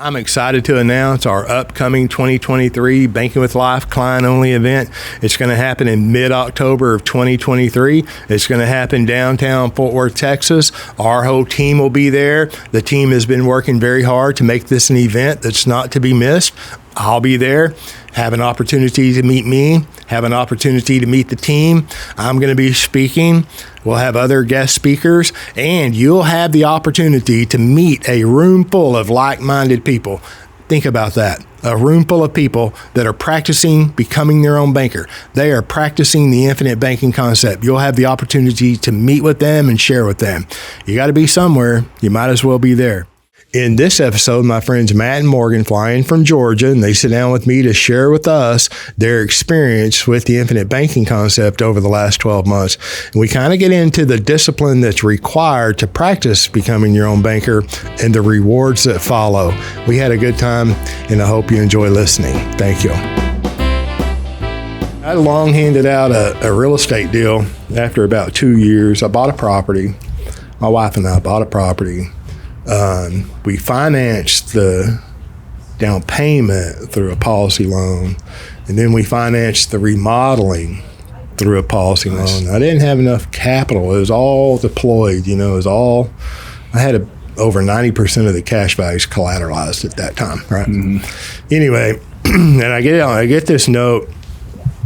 I'm excited to announce our upcoming 2023 Banking with Life client-only event. It's going to happen in mid-October of 2023. It's going to happen downtown Fort Worth, Texas. Our whole team will be there. The team has been working very hard to make this an event that's not to be missed. I'll be there, have an opportunity to meet me, have an opportunity to meet the team. I'm going to be speaking. We'll have other guest speakers, and you'll have the opportunity to meet a room full of like-minded people. Think about that. A room full of people that are practicing becoming their own banker. They are practicing the infinite banking concept. You'll have the opportunity to meet with them and share with them. You got to be somewhere. You might as well be there. In this episode, my friends Matt and Morgan fly in from Georgia, and they sit down with me to share with us their experience with the infinite banking concept over the last 12 months. And we kind of get into the discipline that's required to practice becoming your own banker and the rewards that follow. We had a good time, and I hope you enjoy listening. Thank you. I long handed out a real estate deal after about 2 years. I bought a property. My wife and I bought a property. We financed the down payment through a policy loan, and then we financed the remodeling through a policy loan. I didn't have enough capital. It was all deployed, I had over 90% of the cash values collateralized at that time, right? Mm-hmm. Anyway, and I get this note,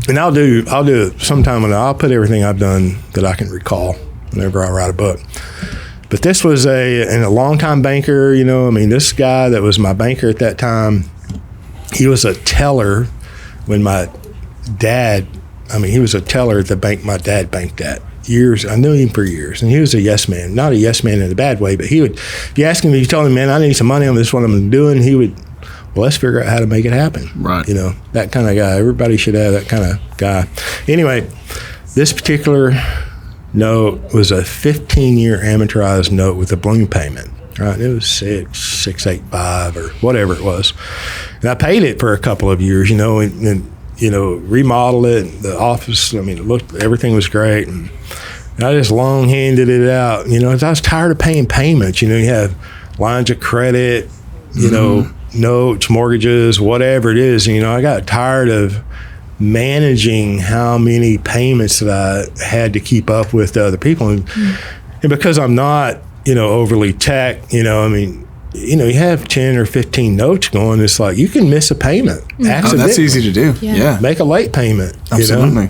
and I'll do it sometime when I'll put everything I've done that I can recall whenever I write a book. But this was a longtime banker, this guy that was my banker at that time, he was a teller when my dad, he was a teller at the bank my dad banked at. Years, I knew him for years, and he was a yes man. Not a yes man in a bad way, but he would, if you ask him, if you told him, man, I need some money on this, what I'm doing, he would, well, let's figure out how to make it happen. Right. That kind of guy. Everybody should have that kind of guy. Anyway, this particular note was a 15-year amortized note with a balloon payment, right? It was 685 or whatever it was. And I paid it for a couple of years, and remodeled it, the office, it looked, everything was great. And I just long-handed it out, I was tired of paying payments. You have lines of credit, notes, mortgages, whatever it is. I got tired of managing how many payments that I had to keep up with to other people. And because I'm not, overly tech, you have 10 or 15 notes going, it's like you can miss a payment. Oh, that's easy to do. Yeah. Make a late payment. Absolutely.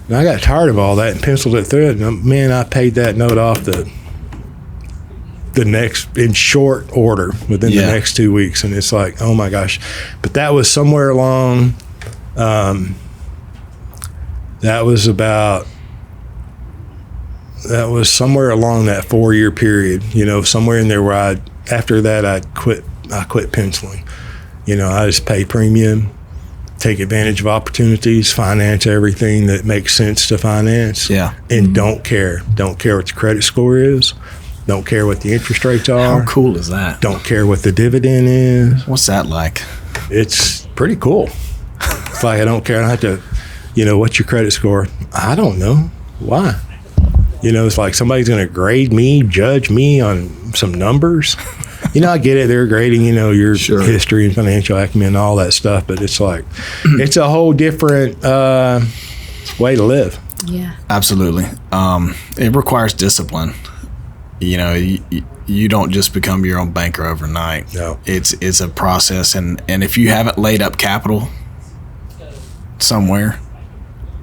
And I got tired of all that and penciled it through it. And man, I paid that note off the next, in short order, within the next 2 weeks. And it's like, oh my gosh. But that was somewhere along, that was somewhere along that 4-year period, somewhere in there where after that I quit penciling. I just pay premium, take advantage of opportunities, finance everything that makes sense to finance. Yeah. And don't care what the credit score is. Don't care what the interest rates are. How cool is that? Don't care what the dividend is. What's that like? It's pretty cool. It's like I don't care. I don't have to, what's your credit score? I don't know. Why? It's like somebody's going to grade me, judge me on some numbers. I get it. They're grading, your history and financial acumen and all that stuff. But it's like, it's a whole different way to live. Yeah. Absolutely. It requires discipline. You don't just become your own banker overnight. No. It's a process. And if you haven't laid up capital somewhere,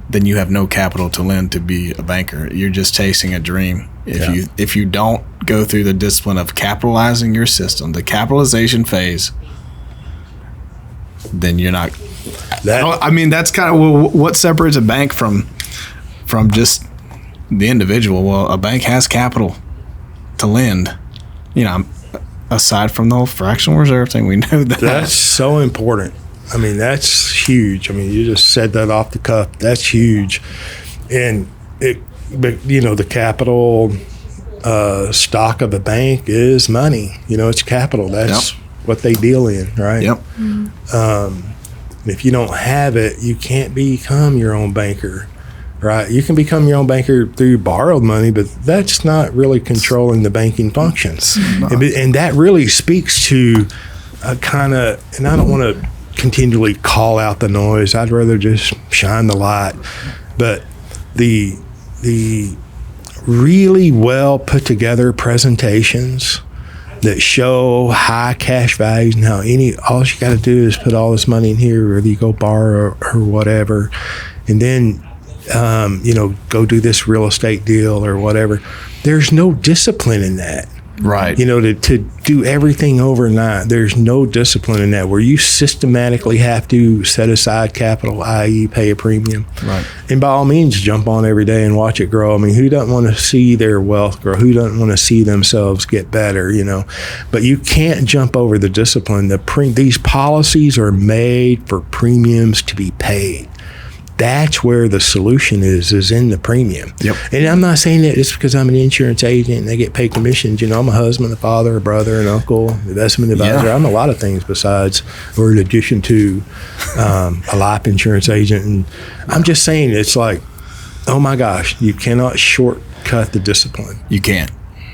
then you have no capital to lend to be a banker. You're just chasing a dream. If you don't go through the discipline of capitalizing your system, the capitalization phase, then you're not. That's kind of what separates a bank from just the individual. Well, a bank has capital to lend. Aside from the whole fractional reserve thing, we know that. That's so important. That's huge. You just said that off the cuff. That's huge. And the capital stock of a bank is money. It's capital. That's what they deal in, right? Yep. If you don't have it, you can't become your own banker, right? You can become your own banker through borrowed money, but that's not really controlling the banking functions. And that really speaks to I don't want to continually call out the noise. I'd rather just shine the light. But the really well put together presentations that show high cash values and how all you got to do is put all this money in here, whether you go borrow or whatever, and then go do this real estate deal or whatever. There's no discipline in that. Right. To do everything overnight, there's no discipline in that, where you systematically have to set aside capital, i.e. pay a premium. Right. And by all means, jump on every day and watch it grow. I mean, who doesn't want to see their wealth grow? Who doesn't want to see themselves get better, But you can't jump over the discipline. These policies are made for premiums to be paid. That's where the solution is in the premium. Yep. And I'm not saying that just because I'm an insurance agent and they get paid commissions. I'm a husband, a father, a brother, an uncle, investment advisor. Yeah. I'm a lot of things besides, or in addition to a life insurance agent. And I'm just saying, it's like, oh my gosh, you cannot shortcut the discipline. You can't.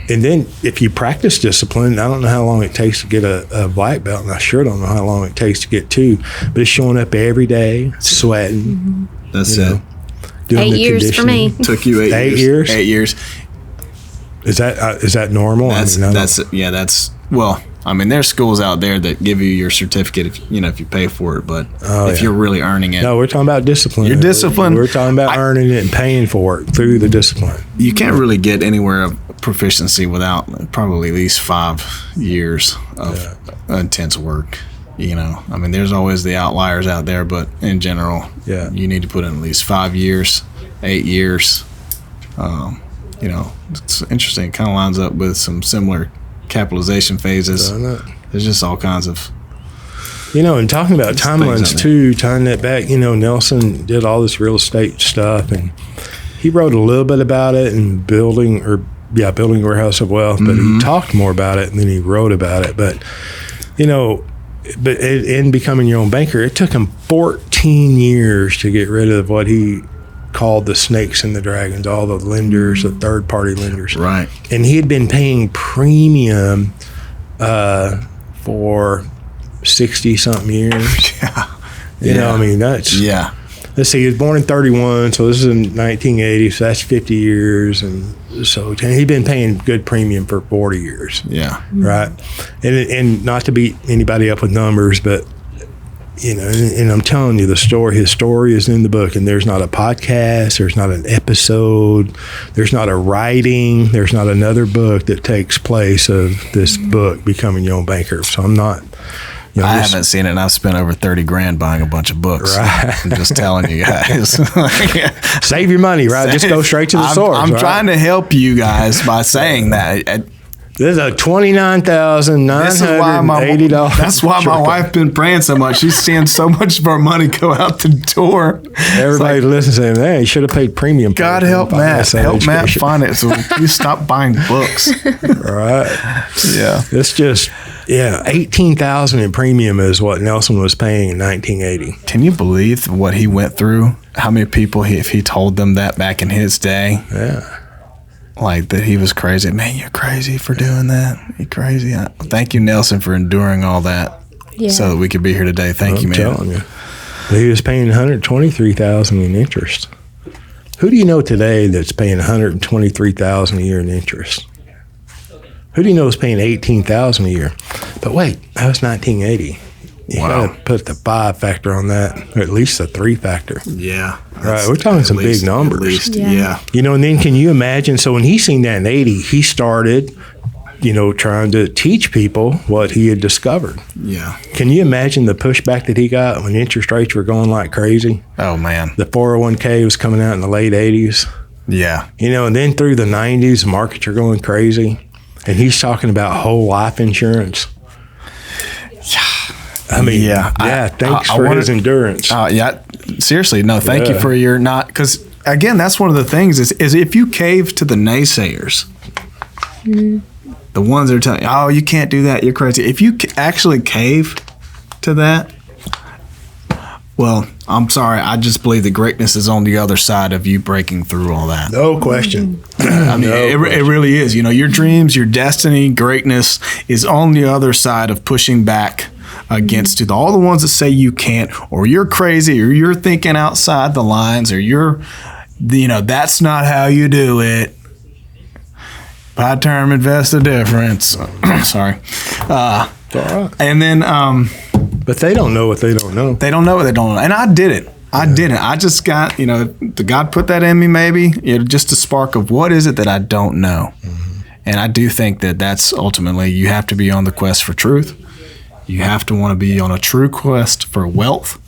And then if you practice discipline, I don't know how long it takes to get a black belt, and I sure don't know how long it takes to get two, but it's showing up every day, sweating. Mm-hmm. That's it. Doing 8 years for me. Took you 8 8 years? years. 8 years. Is that normal? Well, I mean, there's schools out there that give you your certificate if you pay for it, but if you're really earning it. No, we're talking about discipline. Your discipline. We're talking about earning it and paying for it through the discipline. You can't really get anywhere of proficiency without probably at least 5 years of intense work. I mean, there's always the outliers out there, but in general, you need to put in at least 5 years, 8 years. It's interesting. It kind of lines up with some similar capitalization phases. There's just all kinds of, and talking about timelines too, tying that back, Nelson did all this real estate stuff, and he wrote a little bit about it in building a warehouse of wealth, but he talked more about it than he wrote about it. But in becoming your own banker, it took him 14 years to get rid of what he called the snakes and the dragons, all the lenders, the third-party lenders. Right. And he had been paying premium for 60-something years. I mean, that's... Yeah. Let's see, he was born in 31, so this is in 1980, so that's 50 years. And so he'd been paying good premium for 40 years. Yeah. Right? And not to beat anybody up with numbers, but, and I'm telling you the story. His story is in the book, and there's not a podcast, there's not an episode, there's not a writing, there's not another book that takes place of this book, Becoming Your Own Banker. So I'm not... I haven't seen it, and I've spent over $30,000 buying a bunch of books. Right. I'm just telling you guys. Save your money, right? Just go straight to the source. I'm trying to help you guys by saying that. This is a $29,980. That's why my wife been praying so much. She's seeing so much of our money go out the door. Everybody listens to him. Hey, you should have paid premium. God help Matt. Help Matt find it so you stop buying books. Right. Yeah. It's just... $18,000 in premium is what Nelson was paying in 1980. Can you believe what he went through? How many people, if he told them that back in his day? Yeah. Like that he was crazy. Man, you're crazy for doing that. You're crazy. Thank you, Nelson, for enduring all that so that we could be here today. Thank you, man. I'm telling you. He was paying $123,000 in interest. Who do you know today that's paying $123,000 a year in interest? Who do you know is paying $18,000 a year? But wait, that was 1980. You got to put the 5 factor on that, or at least the 3 factor. Yeah. Right. We're talking some big numbers. At least, yeah. And then can you imagine? So when he seen that in 80, he started, trying to teach people what he had discovered. Yeah. Can you imagine the pushback that he got when interest rates were going like crazy? Oh, man. The 401k was coming out in the late 80s. Yeah. And then through the 90s, the markets are going crazy. And he's talking about whole life insurance. I mean, thanks for his endurance. Seriously, no, thank you for your not, because again, that's one of the things is if you cave to the naysayers, the ones that are telling you, oh, you can't do that, you're crazy. If you actually cave to that, well, I'm sorry, I just believe that greatness is on the other side of you breaking through all that. No question. I mean, it really is. Your dreams, your destiny, greatness is on the other side of pushing back against all the ones that say you can't, or you're crazy, or you're thinking outside the lines, or that's not how you do it. By term, invest the difference. Sorry. All right. And then, but they don't know what they don't know. They don't know what they don't know. And I did it. I didn't. I just got, the God put that in me maybe, just a spark of what is it that I don't know. Mm-hmm. And I do think that that's ultimately, you have to be on the quest for truth. You have to want to be on a true quest for wealth.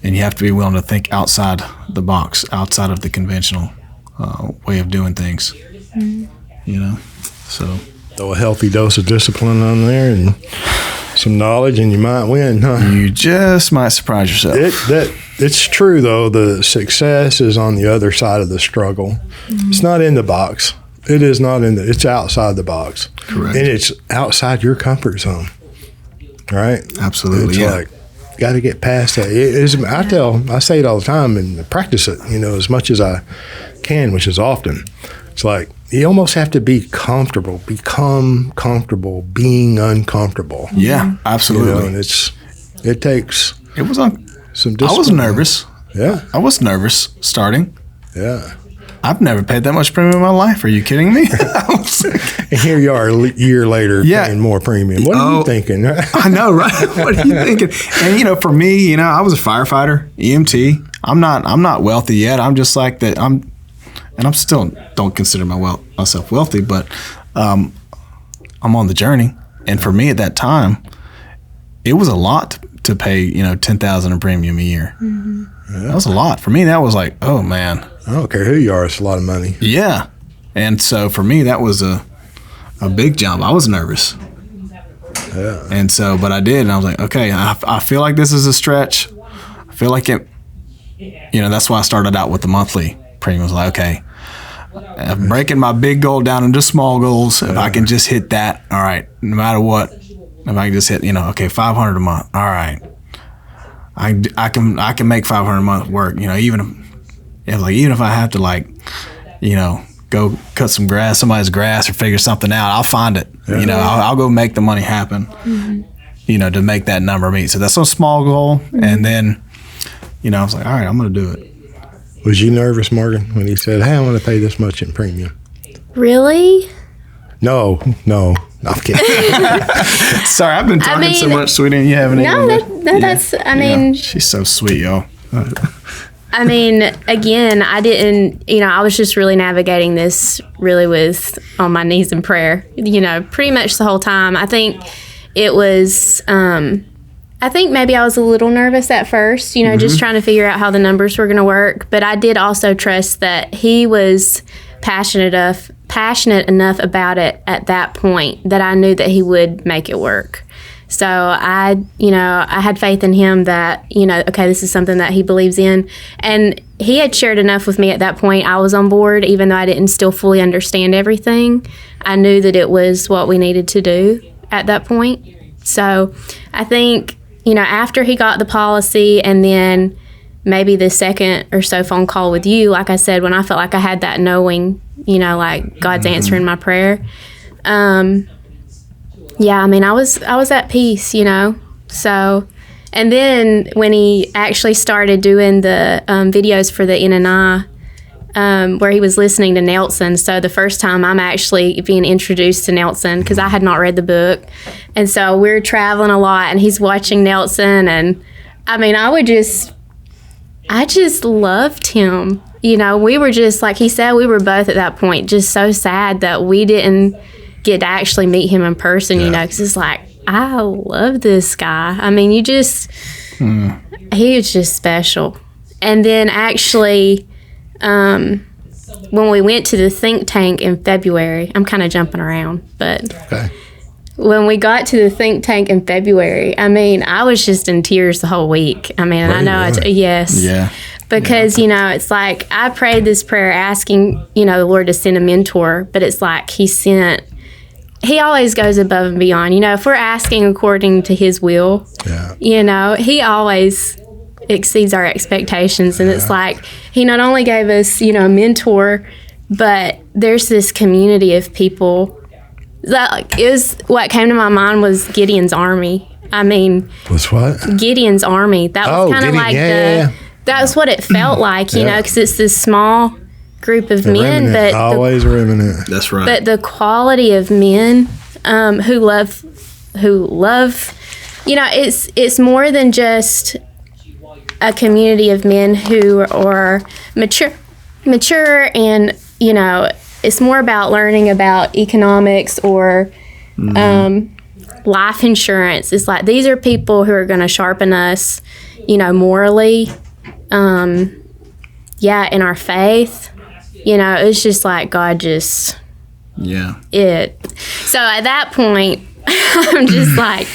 And you have to be willing to think outside the box, outside of the conventional way of doing things. Mm-hmm. So throw a healthy dose of discipline on there and some knowledge, and you might win, huh? You just might surprise yourself. It's true, though. The success is on the other side of the struggle. Mm-hmm. It's not in the box. It is not it's outside the box. Correct. And it's outside your comfort zone, right? Absolutely, it's like, got to get past that. I say it all the time and practice it, as much as I can, which is often. It's like, you almost have to be comfortable, become comfortable being uncomfortable. Yeah, absolutely. And it takes some discipline. I was nervous. Yeah. I was nervous starting. Yeah. I've never paid that much premium in my life. Are you kidding me? And here you are a year later paying more premium. What are you thinking? I know, right? What are you thinking? And, for me, I was a firefighter, EMT. I'm not wealthy yet. I'm just like that. And I'm still don't consider myself wealthy, but I'm on the journey. And for me at that time, it was a lot to pay, $10,000 in premium a year. Mm-hmm. Yeah. That was a lot. For me, that was like, oh, man. I don't care who you are. It's a lot of money. Yeah. And so for me, that was a big jump. I was nervous. Yeah. And so, but I did. And I was like, okay, I feel like this is a stretch. I feel like it, that's why I started out with the monthly premium. I was like, okay, I'm breaking my big goal down into small goals. If I can just hit that, all right, no matter what, if I can just hit, okay, $500 a month. All right. I can make $500 a month work, even if I have to go cut somebody's grass or figure something out, I'll find it. Yeah. I'll go make the money happen, to make that number meet. So that's a small goal. Mm-hmm. And then, I was like, all right, I'm going to do it. Was you nervous, Morgan, when he said, hey, I want to pay this much in premium? Really? No, I'm kidding. Sorry, I've been talking so much, sweetie, and you haven't that's, she's so sweet, y'all. Again, I didn't, I was just really navigating this really with on my knees in prayer, pretty much the whole time. I think it was, I think maybe I was a little nervous at first, just trying to figure out how the numbers were going to work. But I did also trust that he was passionate enough about it at that point that I knew that he would make it work. So I had faith in him that, okay, this is something that he believes in. And he had shared enough with me at that point. I was on board, even though I didn't still fully understand everything. I knew that it was what we needed to do at that point. So I think, after he got the policy and then maybe the second or so phone call with you, like I said, when I felt like I had that knowing, like God's answering my prayer. I was at peace, So, and then when he actually started doing the videos for the NNI, where he was listening to Nelson. So the first time I'm actually being introduced to Nelson because I had not read the book. And so we're traveling a lot and he's watching Nelson. And I just loved him. We were just, like he said, we were both at that point just so sad that we didn't get to actually meet him in person, because it's like, I love this guy. He was just special. And then actually, when we went to the think tank in February, I'm kind of jumping around, but when we got to the think tank in February, I was just in tears the whole week. Yes. Yeah. Because, it's like I prayed this prayer asking, the Lord to send a mentor, but it's like he always goes above and beyond. If we're asking according to his will, he always exceeds our expectations. And it's like he not only gave us, a mentor, but there's this community of people that what came to my mind was Gideon's army. I mean, Was what? Gideon's army. That was kind of like that's what it felt like, you know, because it's this small group of men, remnant, but always a remnant. That's right. but the quality of men who love, you know, it's more than just a community of men who are mature, and, you know, it's more about learning about economics or life insurance. It's like these are people who are going to sharpen us, you know, morally, in our faith. You know, it's just like God just it. So at that point, I'm just like,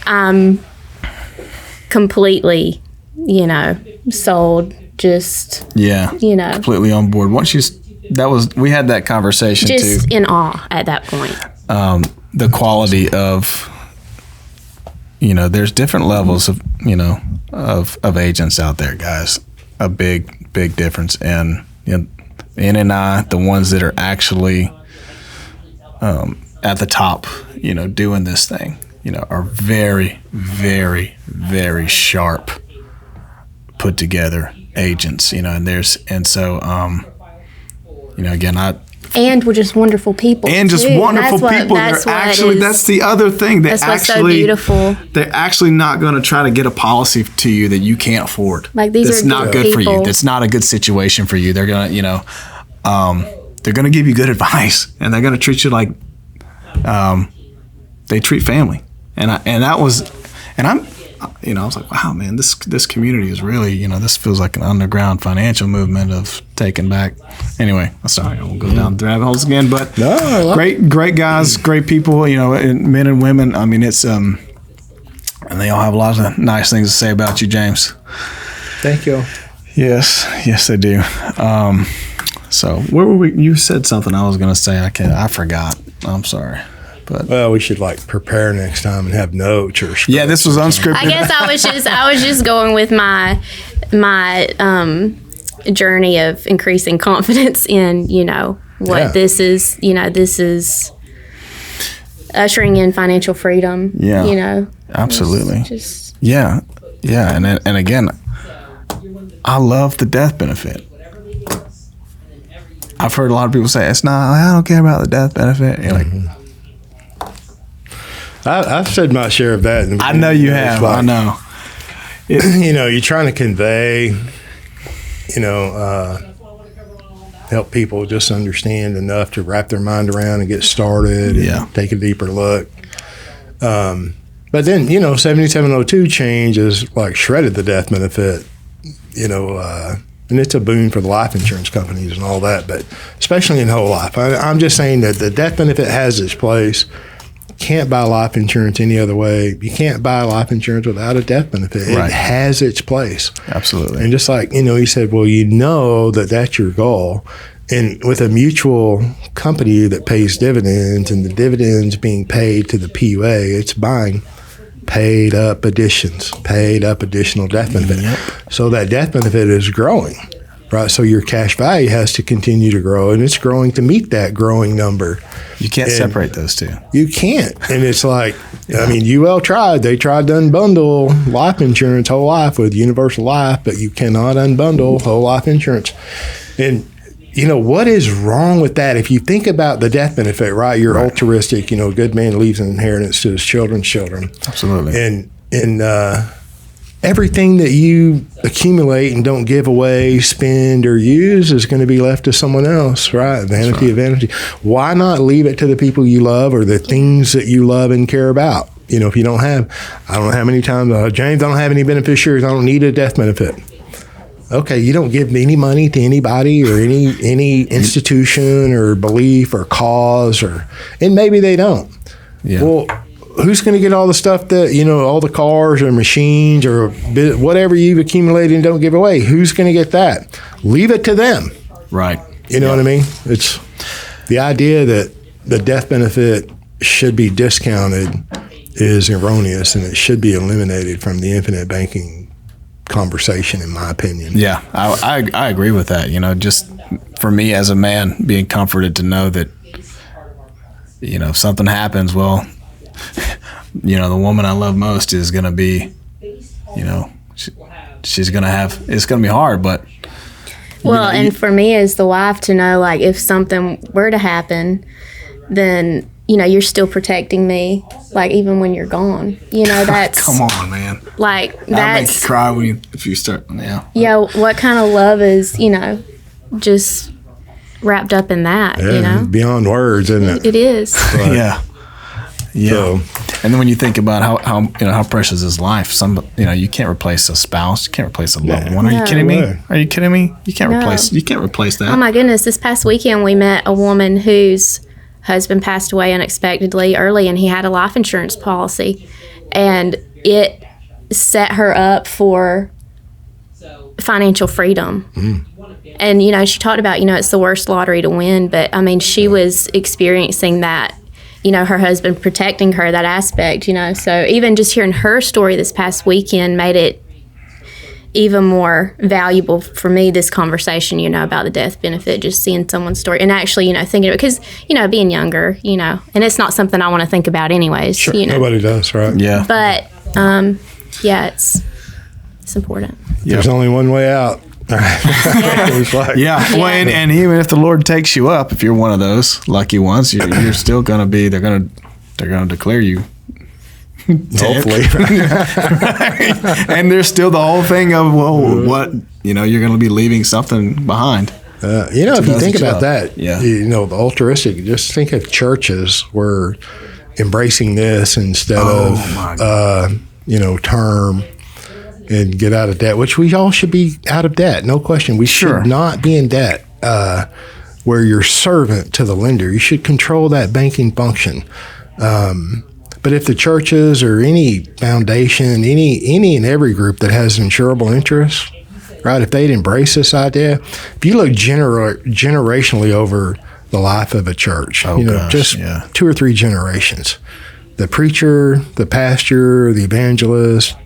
I'm completely, you know, sold. Just you know, completely on board. Once we had that conversation just too. in awe at that point. The quality of, you know, there's different levels of, you know, of agents out there, guys. A big difference, and you know, N and I, the ones that are actually at the top, you know, doing this thing, you know, are very, very, very sharp, put together agents, you know, and so, you know, again, and we're just wonderful people. And just too. wonderful people. That's the other thing. That's what's so beautiful. They're actually not going to try to get a policy to you that you can't afford. Like these that's are not good for you. That's not a good situation for you. They're going to, you know, they're going to give you good advice, and they're going to treat you like they treat family. And I'm, you know, I was like, wow, man, this community is really, you know, this feels like an underground financial movement of taking back. Anyway, I'm sorry, I won't go down the rabbit holes again, but great guys, great people, you know, men and women. I mean, it's and they all have a lot of nice things to say about you, James. Thank you. Yes, they do. So where were we? You said something I was going to say. I forgot. I'm sorry. But, well, we should like prepare next time and have notes or yeah. This was unscripted. I guess I was just going with my journey of increasing confidence in, you know, what this is. You know, this is ushering in financial freedom. Yeah, you know, absolutely. Yeah. And again, I love the death benefit. I've heard a lot of people say it's not. I don't care about the death benefit. You're like. I've said my share of that. I know you have. Like, I know. You know, you're trying to convey, you know, help people just understand enough to wrap their mind around and get started and take a deeper look. But then, you know, 7702 change is like shredded the death benefit, you know, and it's a boon for the life insurance companies and all that, but especially in whole life. I'm just saying that the death benefit has its place. Can't buy life insurance any other way. You can't buy life insurance without a death benefit. It has its place. Absolutely. And just like, you know, he said, well, you know that that's your goal. And with a mutual company that pays dividends and the dividends being paid to the PUA, it's buying paid up additional death benefit. Yep. So that death benefit is growing, right? So your cash value has to continue to grow, and it's growing to meet that growing number. You can't separate those two. You can't. And it's like, I mean, UL tried. They tried to unbundle life insurance whole life with universal life, but you cannot unbundle whole life insurance. And, you know, what is wrong with that? If you think about the death benefit, right, you're altruistic, you know, a good man leaves an inheritance to his children's children. Absolutely. And everything that you accumulate and don't give away, spend, or use is going to be left to someone else, right? Vanity of vanity. Why not leave it to the people you love or the things that you love and care about? You know, if you don't have, I don't know how many times, James, I don't have any beneficiaries. I don't need a death benefit. Okay, you don't give any money to anybody or any institution or belief or cause, and maybe they don't. Yeah. Well, who's going to get all the stuff that, you know, all the cars or machines or whatever you've accumulated and don't give away? Who's going to get that? Leave it to them. Right. You know what I mean? It's the idea that the death benefit should be discounted is erroneous, and it should be eliminated from the infinite banking conversation, in my opinion. Yeah, I agree with that. You know, just for me as a man, being comforted to know that, you know, if something happens, well, the woman I love most is going to be, she's going to have, it's going to be hard, but. Well, and for me as the wife to know, like, if something were to happen, then, you're still protecting me, like, even when you're gone. That's... Come on, man. Like, I'll make that's... you cry if you start, yeah. Yeah, what kind of love is, just wrapped up in that, Beyond words, isn't it? It is. But, yeah. So, and then when you think about how precious is life, you can't replace a spouse, you can't replace a loved one. Are you kidding me? Are you kidding me? You can't replace that. Oh my goodness! This past weekend we met a woman whose husband passed away unexpectedly early, and he had a life insurance policy, and it set her up for financial freedom. And she talked about it's the worst lottery to win, but I mean she was experiencing that. Her husband protecting her, that aspect, So even just hearing her story this past weekend made it even more valuable for me, this conversation, about the death benefit, just seeing someone's story and actually, thinking of it. Because, being younger, and it's not something I want to think about anyways. Sure, nobody does, right? Yeah. But, it's important. There's only one way out. Well, and even if the Lord takes you up, if you're one of those lucky ones, you're still gonna be. They're gonna declare you. Hopefully, and there's still the whole thing of what you're gonna be leaving something behind. If you think about that, the altruistic. Just think if churches were embracing this instead of term. And get out of debt, which we all should be out of debt, no question. We should not be in debt where you're servant to the lender. You should control that banking function. But if the churches or any foundation, any and every group that has insurable interest, right, if they'd embrace this idea, if you look generationally over the life of a church, 2 or 3 generations, the preacher, the pastor, the evangelist,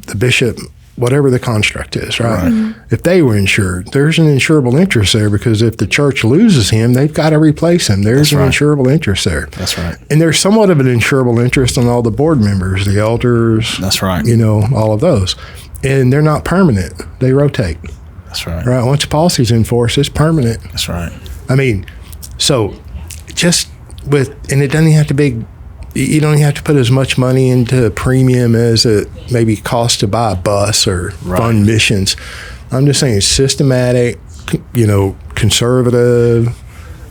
the bishop, whatever the construct is, right? If they were insured, there's an insurable interest there because if the church loses him, they've got to replace him. There's an insurable interest there. That's right. And there's somewhat of an insurable interest on all the board members, the elders. That's right. All of those. And they're not permanent. They rotate. That's right. Right. Once a policy's in force, it's permanent. That's right. I mean, so just and it doesn't have to be, you don't have to put as much money into premium as it maybe costs to buy a bus or fund missions. I'm just saying systematic, conservative,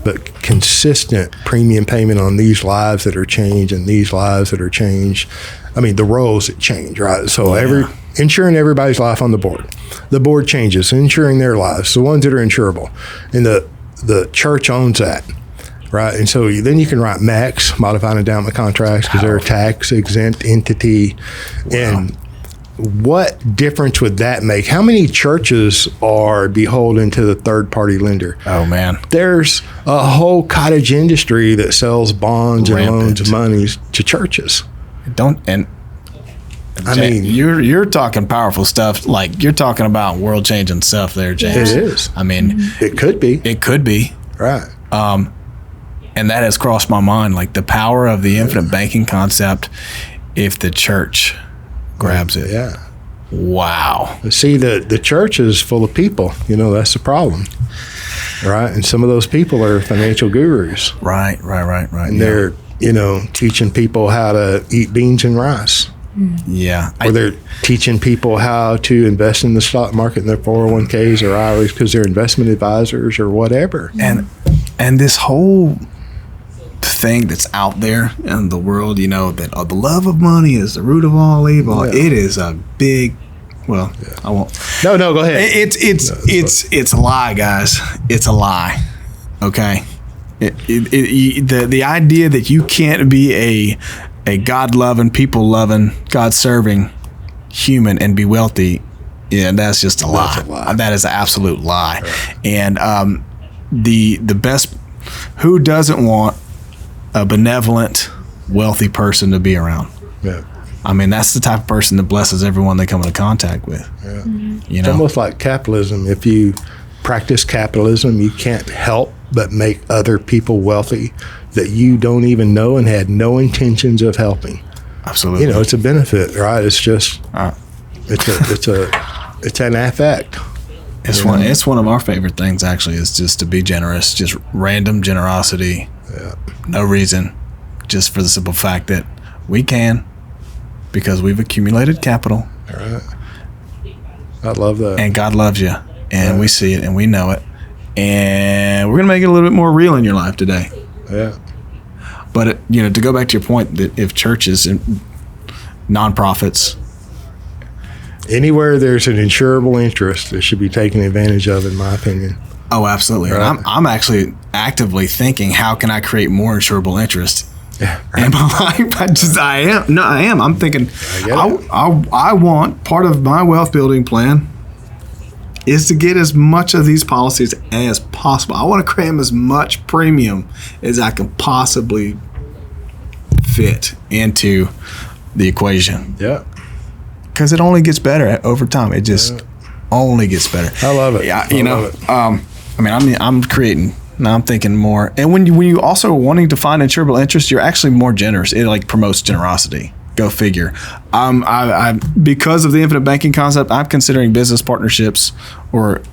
but consistent premium payment on these lives that are changed and these lives that are changed. I mean, the roles that change, right? So insuring everybody's life on the board. The board changes, insuring their lives, the ones that are insurable. And the church owns that. Right, and so then you can write MACs, modified endowment contracts, because they're a tax-exempt entity. Wow. And what difference would that make? How many churches are beholden to the third-party lender? Oh, man. There's a whole cottage industry that sells bonds and loans monies to churches. You're talking powerful stuff. Like, you're talking about world-changing stuff there, James. It is. I mean, it could be. It could be. Right. And that has crossed my mind, like the power of the infinite banking concept if the church grabs it. Yeah. Wow. See, the church is full of people. That's the problem. Right? And some of those people are financial gurus. Right. And they're, teaching people how to eat beans and rice. Yeah. Or they're teaching people how to invest in the stock market in their 401ks or IRAs because they're investment advisors or whatever. And this whole thing that's out there in the world, that the love of money is the root of all evil. Yeah. It is a big, I won't. No, go ahead. It's a lie, guys. It's a lie. Okay. The idea that you can't be a God-loving, people-loving, God-serving human and be wealthy, that's just a lie. That is an absolute lie. Right. And the best, who doesn't want a benevolent, wealthy person to be around? Yeah. I mean, that's the type of person that blesses everyone they come into contact with. Yeah. Mm-hmm. It's almost like capitalism. If you practice capitalism, you can't help but make other people wealthy that you don't even know and had no intentions of helping. Absolutely. It's a benefit, right? It's just it's an affect. It's one of our favorite things, actually, is just to be generous, just random generosity. Yeah. No reason, just for the simple fact that we can, because we've accumulated capital. All right. I love that. And God loves you, and we see it, and we know it, and we're gonna make it a little bit more real in your life today. Yeah. But to go back to your point, that if churches and nonprofits, anywhere there's an insurable interest, it should be taken advantage of, in my opinion. oh, absolutely. Right. And I'm actually actively thinking, how can I create more insurable interest in my life? I am. I'm thinking, I want part of my wealth building plan is to get as much of these policies as possible. I want to cram as much premium as I can possibly fit into the equation. Yeah. Because it only gets better over time. It just only gets better. I love it. Yeah, I'm creating. Now I'm thinking more. And when you also are wanting to find insurable interest, you're actually more generous. It like promotes generosity. Go figure. I because of the infinite banking concept, I'm considering business partnerships. I'm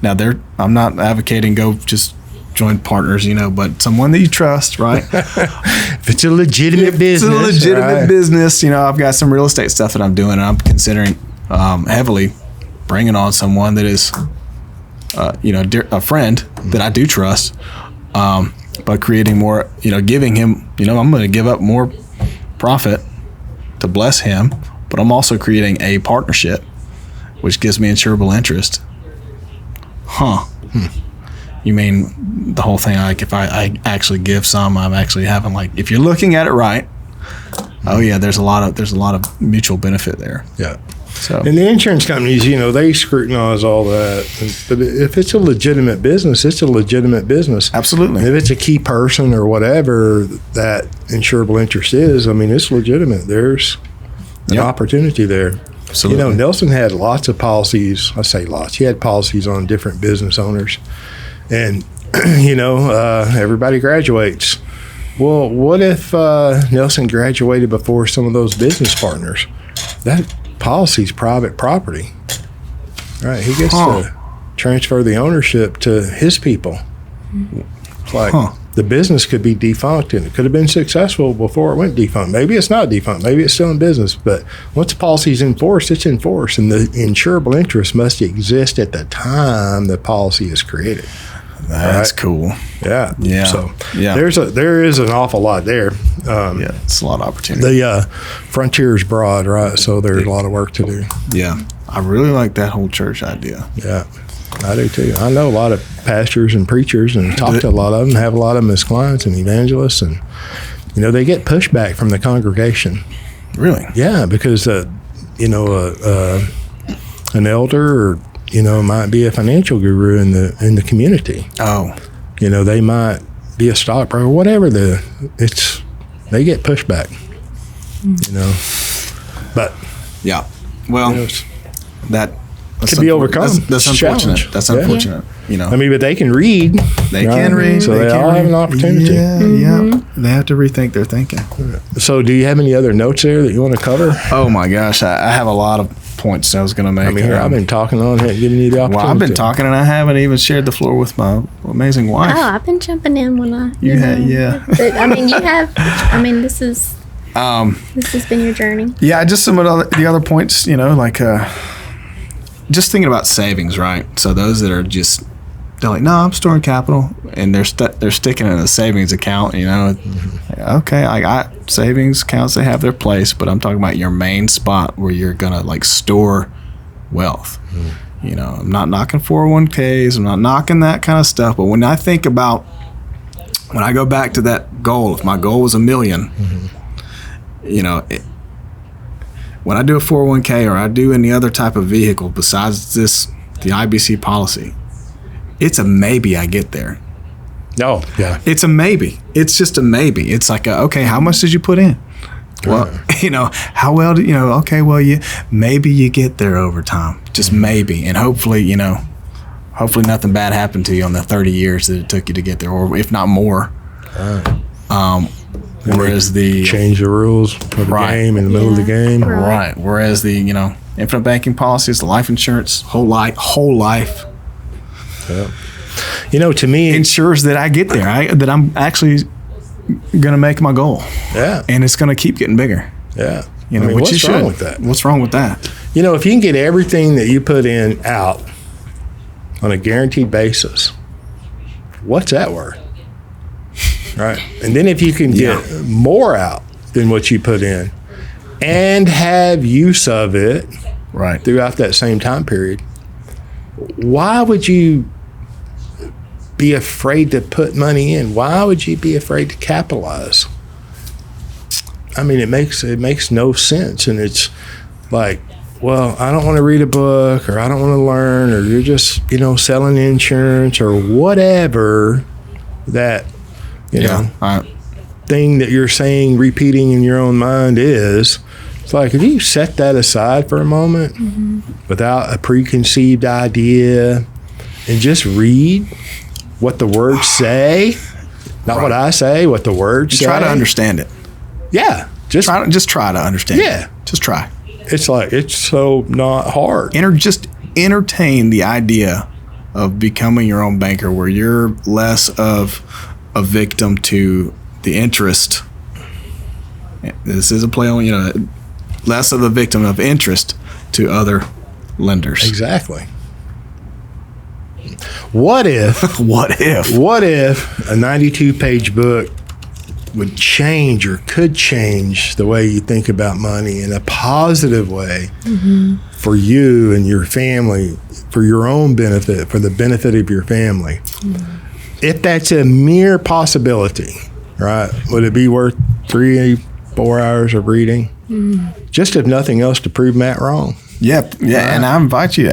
not advocating go just join partners, but someone that you trust, right? If it's a legitimate business. It's a legitimate business. I've got some real estate stuff that I'm doing, and I'm considering heavily bringing on someone that is, a friend that I do trust, but creating more, giving him, I'm going to give up more profit to bless him, but I'm also creating a partnership, which gives me insurable interest. You mean the whole thing? Like if I actually give some, I'm actually having if you're looking at it right. Oh yeah, there's a lot of mutual benefit there. Yeah. So and the insurance companies, they scrutinize all that. But if it's a legitimate business, it's a legitimate business. Absolutely. And if it's a key person or whatever that insurable interest is, it's legitimate. There's an opportunity there. Absolutely. Nelson had lots of policies. I say lots. He had policies on different business owners. And, everybody graduates. Well, what if Nelson graduated before some of those business partners? That policy's private property. Right? He gets to transfer the ownership to his people. It's like the business could be defunct, and it could have been successful before it went defunct. Maybe it's not defunct. Maybe it's still in business. But once the policy's enforced, it's enforced. And the insurable interest must exist at the time the policy is created. That's cool. Yeah. Yeah. So yeah. there is an awful lot there. It's a lot of opportunity. The frontier is broad, right? So there's a lot of work to do. Yeah. I really like that whole church idea. Yeah. I do too. I know a lot of pastors and preachers and talk to a lot of them, have a lot of them as clients and evangelists, and they get pushback from the congregation. Really? Yeah, because an elder or might be a financial guru in the community. Oh. They might be a stockbroker, whatever they get pushback. But yeah. Well, that could be overcome. That's unfortunate. That's unfortunate. But they can read. They can read. So they all have an opportunity. Yeah. They have to rethink their thinking. So do you have any other notes there that you want to cover? Oh my gosh, I have a lot of points I was going to make. I've been talking on it, giving you the opportunity. Well, I've been talking, and I haven't even shared the floor with my amazing wife. Oh, I've been jumping in when I. You had, yeah. But, you have. This is. This has been your journey. Yeah, just some of the other points. Just thinking about savings, right? So those that are they're like, no, I'm storing capital, and they're sticking in a savings account. Okay, I got savings accounts; they have their place, but I'm talking about your main spot where you're gonna store wealth. I'm not knocking 401ks. I'm not knocking that kind of stuff. But when I think about when I go back to that goal, if my goal was $1 million, when I do a 401k or I do any other type of vehicle besides the IBC policy, it's a maybe I get there. Oh, yeah. It's a maybe. It's just a maybe. It's like, okay, how much did you put in? Well, how well do okay, well, maybe you get there over time. Just maybe. And hopefully nothing bad happened to you on the 30 years that it took you to get there, or if not more. Whereas the change the rules of the game in the middle of the game. Right. Whereas the infinite banking policies, the life insurance, whole life. Yeah. To me, ensures that I get there. That I'm actually going to make my goal. Yeah. And it's going to keep getting bigger. Yeah. Which what's wrong with that? What's wrong with that? If you can get everything that you put in out on a guaranteed basis, what's that worth? Right. And then if you can get more out than what you put in and have use of it throughout that same time period, why would you be afraid to put money in? Why would you be afraid to capitalize? I mean, it makes no sense. And it's like, well, I don't want to read a book, or I don't want to learn, or you're just, selling insurance or whatever that, thing that you're saying, repeating in your own mind is. It's like, if you set that aside for a moment without a preconceived idea and just read what the words say, not what I say, what the words say. Try to understand it. Yeah. Just try to understand it. Just try. It's like, it's so not hard. Just entertain the idea of becoming your own banker, where you're less of a victim to the interest. This is a play on, less of a victim of interest to other lenders. Exactly. What if a 92-page book would change or could change the way you think about money in a positive way for you and your family, for your own benefit, for the benefit of your family? If that's a mere possibility, right, would it be worth 3-4 hours of reading? Just if nothing else to prove Matt wrong. Yeah, and I invite you,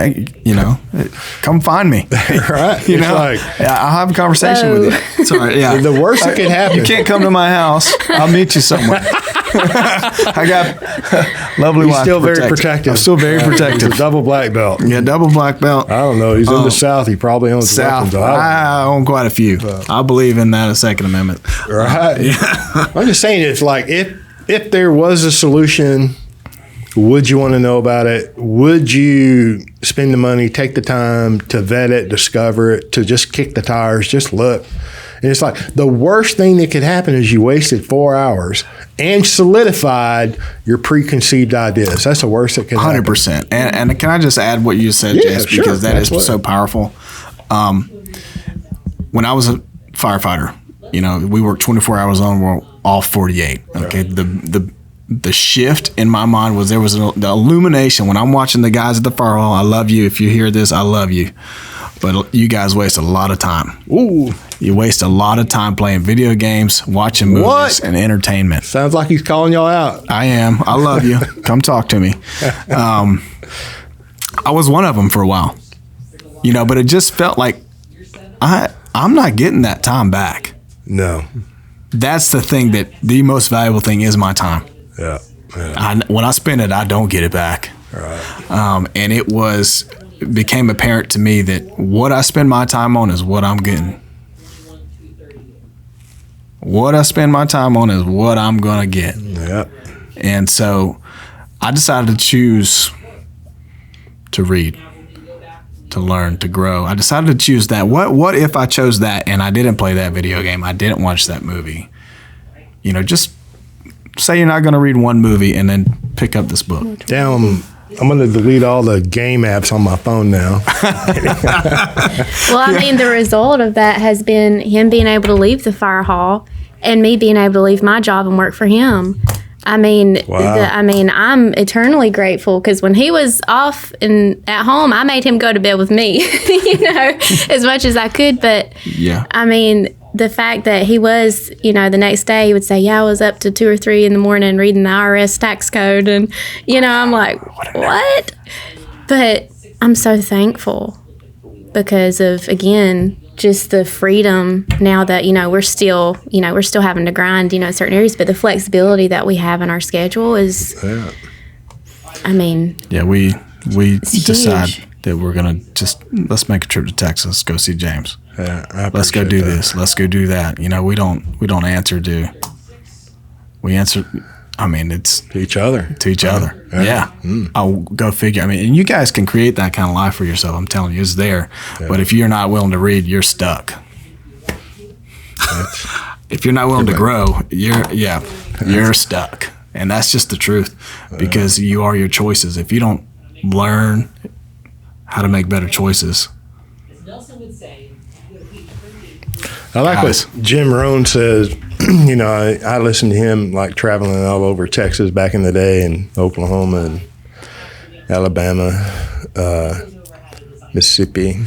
come find me. Right. I'll have a conversation with you. Sorry, The worst that could happen. You can't come to my house. I'll meet you somewhere. I got lovely wife. Still very protective. I'm still very protective. He's a double black belt. Yeah, double black belt. I don't know. He's in the South. He probably owns South. weapons. I own quite a few. I believe in that, a Second Amendment. Right. I'm just saying, it's like, if there was a solution, would you want to know about it? Would you spend the money, take the time to vet it, discover it, to just kick the tires, just look? And it's like, the worst thing that could happen is you wasted 4 hours and solidified your preconceived ideas. That's the worst that could happen. 100%. And can I just add what you said, James, because that is so powerful. When I was a firefighter, we worked 24 hours on, we're all 48. Okay, the shift in my mind was, there was the illumination when I'm watching the guys at the fire hall. I love you. If you hear this, I love you. But you guys waste a lot of time. Ooh. You waste a lot of time playing video games, watching movies, and entertainment. Sounds like he's calling y'all out. I am. I love you. Come talk to me. I was one of them for a while. But it just felt like I'm not getting that time back. No. That's the thing, that the most valuable thing is my time. Yeah. When I spend it, I don't get it back. Right. And it became apparent to me that what I spend my time on is what I'm getting. What I spend my time on is what I'm going to get. Yeah. And so I decided to choose to read, to learn, to grow. I decided to choose that. What if I chose that and I didn't play that video game? I didn't watch that movie. Just say you're not going to read one movie and then pick up this book. Damn, I'm going to delete all the game apps on my phone now. Well, I mean, the result of that has been him being able to leave the fire hall and me being able to leave my job and work for him. I mean, wow. I'm eternally grateful, because when he was off and at home, I made him go to bed with me, as much as I could. But yeah, I mean, the fact that he was, the next day he would say, I was up to 2 or 3 in the morning reading the IRS tax code. And, I'm like, what? But I'm so thankful because of, again, just the freedom now that, we're still having to grind, in certain areas, but the flexibility that we have in our schedule is, we decide huge. that we're going to let's make a trip to Texas, go see James. Yeah, let's go do this. Let's go do that. We don't answer to We answer. I mean, it's To each other. to each other. Yeah. I'll go figure. I mean, and you guys can create that kind of life for yourself. I'm telling you, it's there. But if you're not willing to read, you're stuck. If you're not willing to grow, you're stuck. And that's just the truth, because you are your choices. If you don't learn how to make better choices. I like Guys. what Jim Rohn says. You know, I listened to him like traveling all over Texas back in the day, and Oklahoma and Alabama, Mississippi.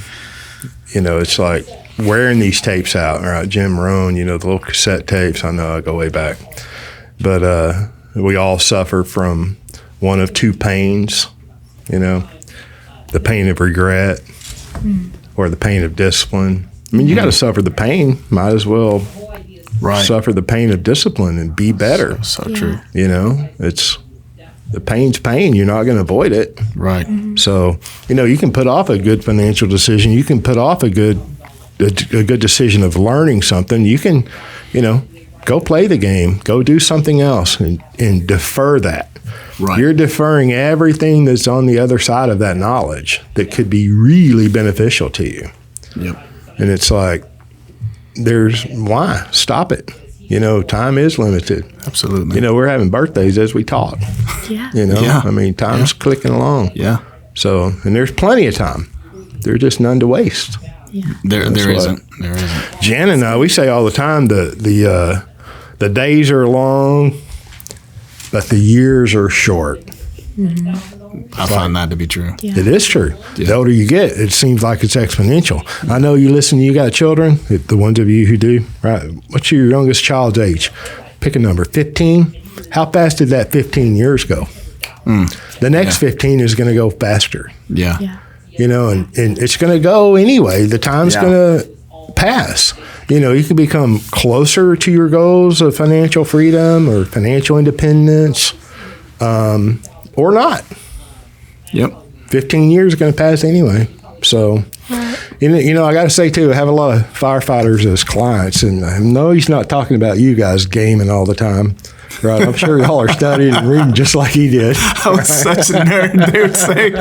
You know, it's like wearing these tapes out, right? Jim Rohn, you know, the little cassette tapes. I know I go way back. But we all suffer from one of two pains, you know, the pain of regret or the pain of discipline. I mean, you got to suffer the pain. Might as well suffer the pain of discipline and be better. So true. You know, it's the pain's pain. You're not going to avoid it. Right. So, you know, you can put off a good financial decision. You can put off a good decision of learning something. You can, you know, go play the game, go do something else and defer that. Right. You're deferring everything that's on the other side of that knowledge that could be really beneficial to you. Yep. And it's like, why? Stop it. You know, time is limited. Absolutely. You know, we're having birthdays as we talk. Yeah. You know, Yeah. I mean, time's clicking along. Yeah. So, and there's plenty of time. There's just none to waste. There isn't. Jan and I, we say all the time the days are long, but the years are short. I find that to be true. Yeah. It is true. The older you get, it seems like it's exponential. I know you listen, you got children, the ones of you who do, right? What's your youngest child's age? Pick a number, 15? How fast did that 15 years go? The next 15 is going to go faster. Yeah. Yeah. You know, and it's going to go anyway. The time's going to pass. You know, you can become closer to your goals of financial freedom or financial independence, or not. Yep. 15 years is going to pass anyway. So, you know, I got to say, too, I have a lot of firefighters as clients, and I know he's not talking about you guys gaming all the time. Right, I'm sure y'all are studying and reading just like he did. I was such a nerd. They would say,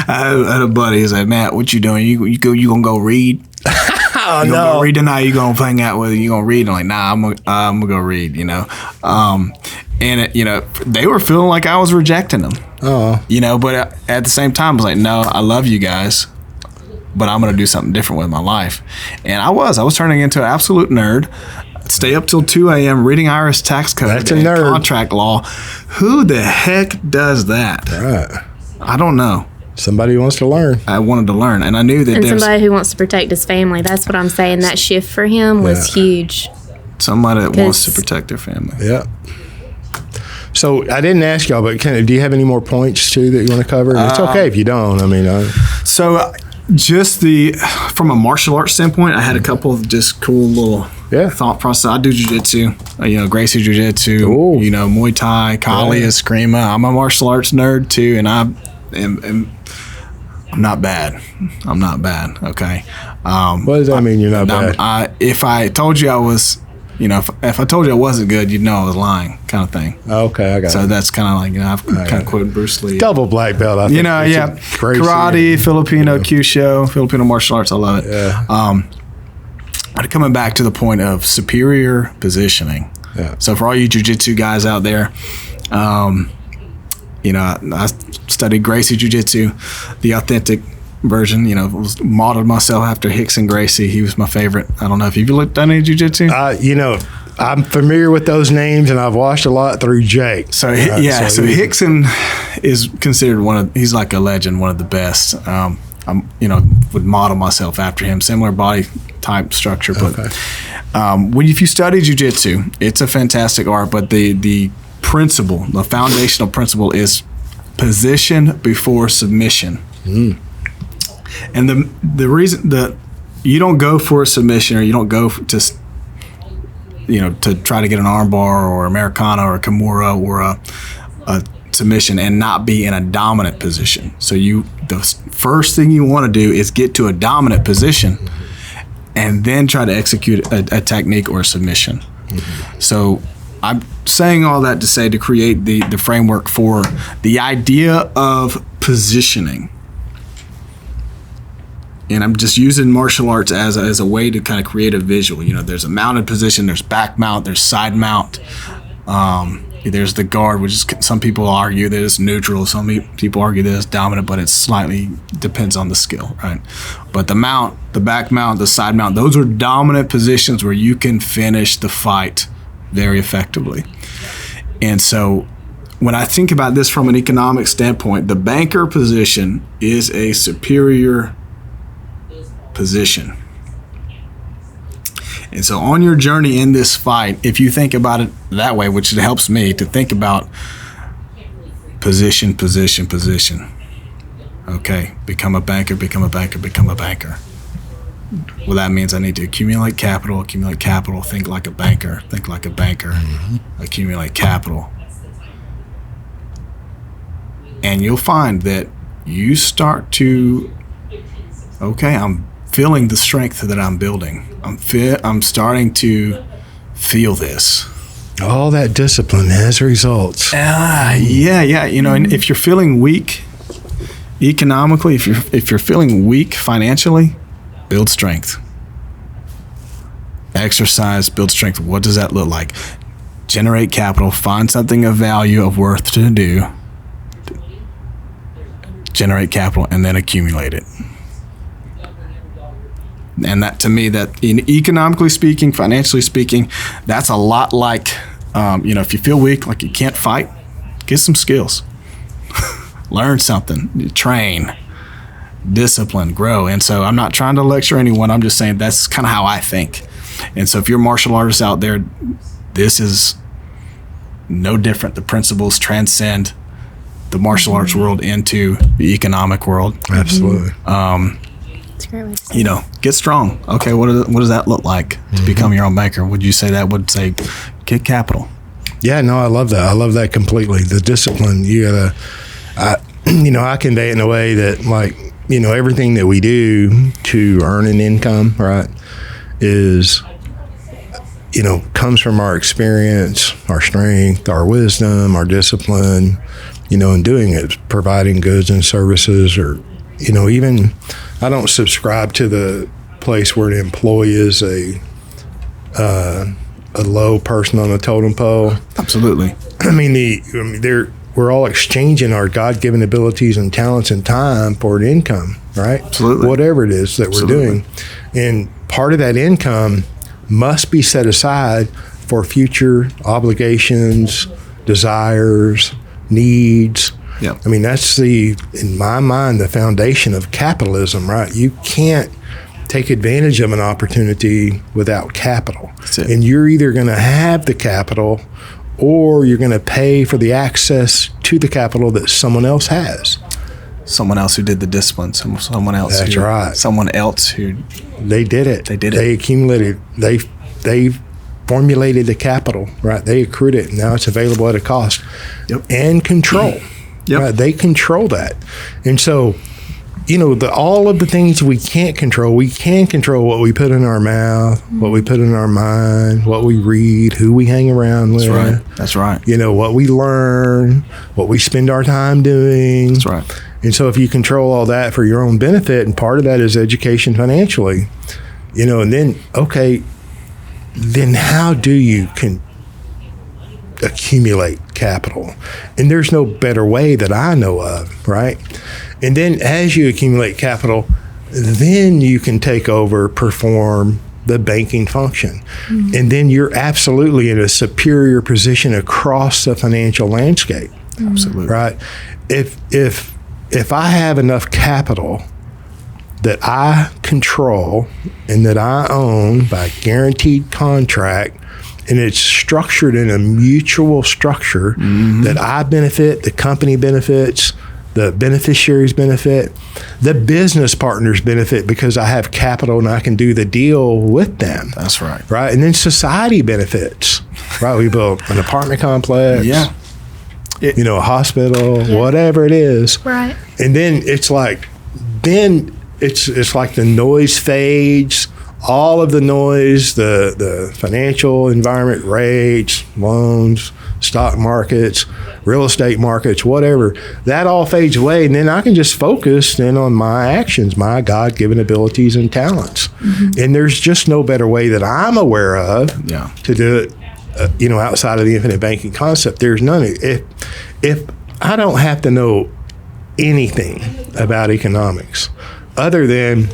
I had a buddy. He's like, Matt, what you doing? You gonna go read? Oh, You gonna no. go read tonight? You gonna hang out with? You gonna read? I'm like, nah, I'm gonna go read. You know, and it, you know, they were feeling like I was rejecting them. Oh, You know, but at the same time, I was like, no, I love you guys, but I'm gonna do something different with my life. And I was turning into an absolute nerd. Stay up till 2 a.m. reading IRS tax code That's a and nerd. contract law. Who the heck does that? right. I don't know. Somebody wants to learn. I wanted to learn, and I knew that And there's somebody who wants to protect his family. That's what I'm saying. That shift for him was huge. somebody that wants to 'Cause- protect their family. Yeah. So I didn't ask y'all, but do you have any more points too that you want to cover? It's okay if you don't. I mean, So, just from a martial arts standpoint, I had a couple of just cool little thought process. I do jiu-jitsu, you know, Gracie jiu-jitsu, Ooh. you know, Muay Thai, Kali, Eskrima. I'm a martial arts nerd too, and I'm not bad. I'm not bad. Okay. what does that mean? You're not bad. If I told you I was, you know, if I told you I wasn't good, you'd know I was lying, kind of thing. Okay, I got So it. that's kind of like, you know, I've kind of quoted Bruce Lee. Double black belt. I think. You know, It's yeah, a crazy- karate, Filipino Kyushu, Filipino martial arts. I love it. Yeah. But coming back to the point of superior positioning. Yeah. So for all you jiu-jitsu guys out there, you know, I studied Gracie Jiu-Jitsu, the authentic version. You know, modeled myself after Rickson Gracie. He was my favorite. I don't know if you've done any jiu-jitsu. You know, I'm familiar with those names, and I've watched a lot through Jake. So Rickson is considered he's like a legend, one of the best. You know, would model myself after him, similar body type structure. But if you study jiu-jitsu, it's a fantastic art, but the principle, the foundational principle is position before submission. And the reason that you don't go for a submission, or you don't go to try to get an armbar or Americana or a Kimura or a submission and not be in a dominant position. So the first thing you want to do is get to a dominant position and then try to execute a technique or a submission. So I'm saying all that to say, to create the framework for the idea of positioning. And I'm just using martial arts as a way to kind of create a visual. There's a mounted position, there's back mount, there's side mount. There's the guard, which is, some people argue that it's neutral. Some people argue that it's dominant, but it slightly depends on the skill, right? But the mount, the back mount, the side mount, those are dominant positions where you can finish the fight very effectively. And so when I think about this from an economic standpoint, the banker position is a superior position. And so on your journey in this fight, if you think about it that way, which it helps me to think about position. Okay, become a banker. Well, that means I need to accumulate capital, think like a banker, accumulate capital. And you'll find that you start to, I'm feeling the strength that I'm building. I'm starting to feel this. All that discipline has results. Yeah. And if you're feeling weak economically, if you're feeling weak financially, build strength. Exercise, build strength. What does that look like? Generate capital. Find something of value, of worth to do. Generate capital and then accumulate it. And that, to me, that economically speaking, financially speaking, that's a lot like, if you feel weak, like you can't fight, get some skills. Learn something, train, discipline, grow. And so I'm not trying to lecture anyone. I'm just saying that's kind of how I think. And so if you're martial artists out there, this is no different. The principles transcend the martial arts world into the economic world. Absolutely. Get strong. Okay, what does that look like to become your own banker? Would you say that would say get capital? Yeah, no, I love that. I love that completely. The discipline, you gotta, I convey it in a way that, like, everything that we do to earn an income, right, is, comes from our experience, our strength, our wisdom, our discipline, in doing it, providing goods and services, or, even, I don't subscribe to the place where an employee is a low person on the totem pole. Absolutely. We're all exchanging our God-given abilities and talents and time for an income, right? Absolutely. Whatever it is that we're doing. And part of that income must be set aside for future obligations, desires, needs. Yep. That's in my mind, the foundation of capitalism, right? You can't take advantage of an opportunity without capital. That's it. And you're either going to have the capital or you're going to pay for the access to the capital that someone else has. Someone else who did the discipline. Someone else. That's right. Someone else who. They did it. They accumulated. They formulated the capital, right? They accrued it. And now it's available at a cost. Yep. And control. Yep. Right? They control that. And so, all of the things we can't control, we can control what we put in our mouth, what we put in our mind, what we read, who we hang around with. That's right. What we learn, what we spend our time doing. That's right. And so if you control all that for your own benefit, and part of that is education financially, and then how do you accumulate capital? And there's no better way that I know of, right? And then as you accumulate capital, then you can perform the banking function. Mm-hmm. And then you're absolutely in a superior position across the financial landscape. Mm-hmm. Absolutely. Right? If I have enough capital that I control and that I own by guaranteed contract, and it's structured in a mutual structure, mm-hmm. that I benefit, the company benefits, the beneficiaries benefit, the business partners benefit because I have capital and I can do the deal with them. That's right. Right? And then society benefits. Right? We build an apartment complex. Yeah. A hospital, whatever it is. Right. And then it's like the noise fades, all of the noise, the financial environment, rates, loans, stock markets, real estate markets, whatever, that all fades away. And then I can just focus then on my actions, my God-given abilities and talents. And there's just no better way that I'm aware of to do it, outside of the infinite banking concept. There's none. If I don't have to know anything about economics other than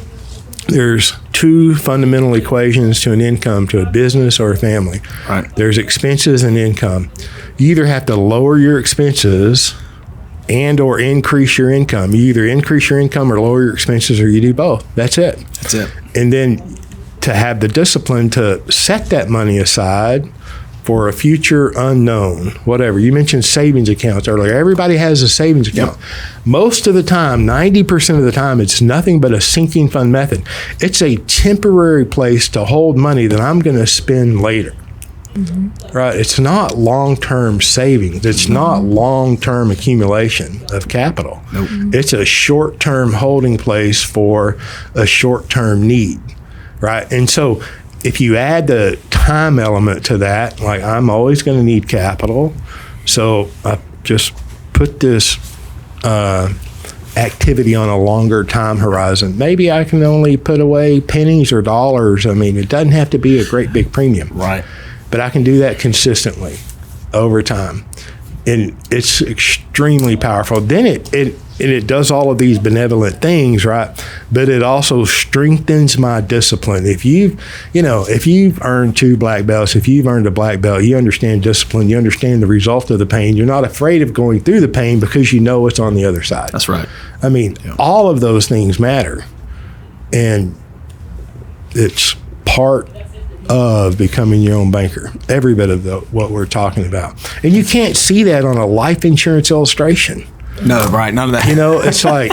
there's two fundamental equations to an income, to a business or a family. Right. There's expenses and income. You either have to lower your expenses and or increase your income. You either increase your income or lower your expenses, or you do both. That's it. That's it. And then to have the discipline to set that money aside for a future unknown, whatever. You mentioned savings accounts earlier. Everybody has a savings account. Yep. Most of the time, 90% of the time, it's nothing but a sinking fund method. It's a temporary place to hold money that I'm going to spend later. Right? It's not long-term savings. It's not long-term accumulation of capital. Nope. It's a short-term holding place for a short-term need. Right? And so if you add the time element to that, like I'm always going to need capital, so I just put this activity on a longer time horizon. Maybe I can only put away pennies or dollars. I mean, it doesn't have to be a great big premium. Right. But I can do that consistently over time. And it's extremely powerful. Then it does all of these benevolent things, right? But it also strengthens my discipline. If you've earned 2 black belts, if you've earned a black belt, you understand discipline, you understand the result of the pain. You're not afraid of going through the pain because you know what's on the other side. That's right. I mean, all of those things matter. And it's part of becoming your own banker, every bit of what we're talking about. And you can't see that on a life insurance illustration. No, right, none of that. It's like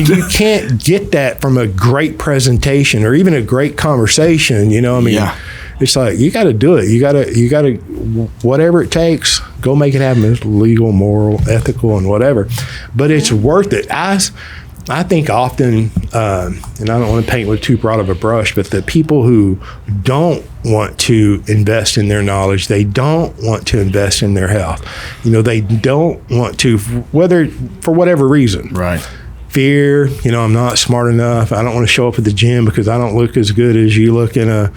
you can't get that from a great presentation or even a great conversation. It's like you got to do it. You got to whatever it takes, go make it happen. It's legal, moral, ethical, and whatever. But it's worth it. I think often, and I don't want to paint with too broad of a brush, but the people who don't want to invest in their knowledge, they don't want to invest in their health. They don't want to, whether for whatever reason. Right. Fear, I'm not smart enough. I don't want to show up at the gym because I don't look as good as you look in a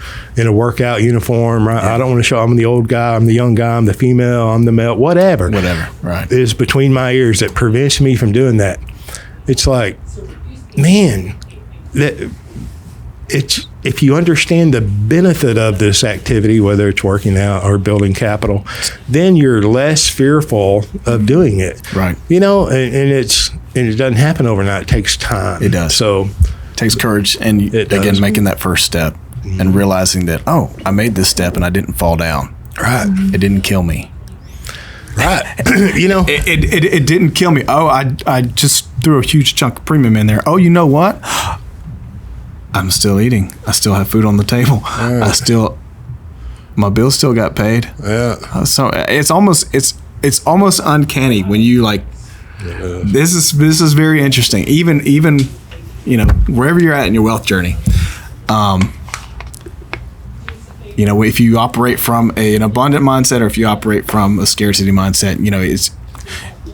workout uniform. Right? Yeah. I don't want to show I'm the old guy, I'm the young guy, I'm the female, I'm the male, whatever. Right. Is between my ears that prevents me from doing that. It's like, man, if you understand the benefit of this activity, whether it's working out or building capital, then you're less fearful of doing it. Right. And it doesn't happen overnight. It takes time. It does. So it takes courage, and again, making that first step and realizing that, I made this step and I didn't fall down. Right. It didn't kill me. Right. It didn't kill me. I just threw a huge chunk of premium in there. Oh, you know what? I'm still eating. I still have food on the table. Right. My bills still got paid. Yeah. So it's almost uncanny when you like. Yeah. This is very interesting. Even wherever you're at in your wealth journey. If you operate from an abundant mindset or if you operate from a scarcity mindset, it's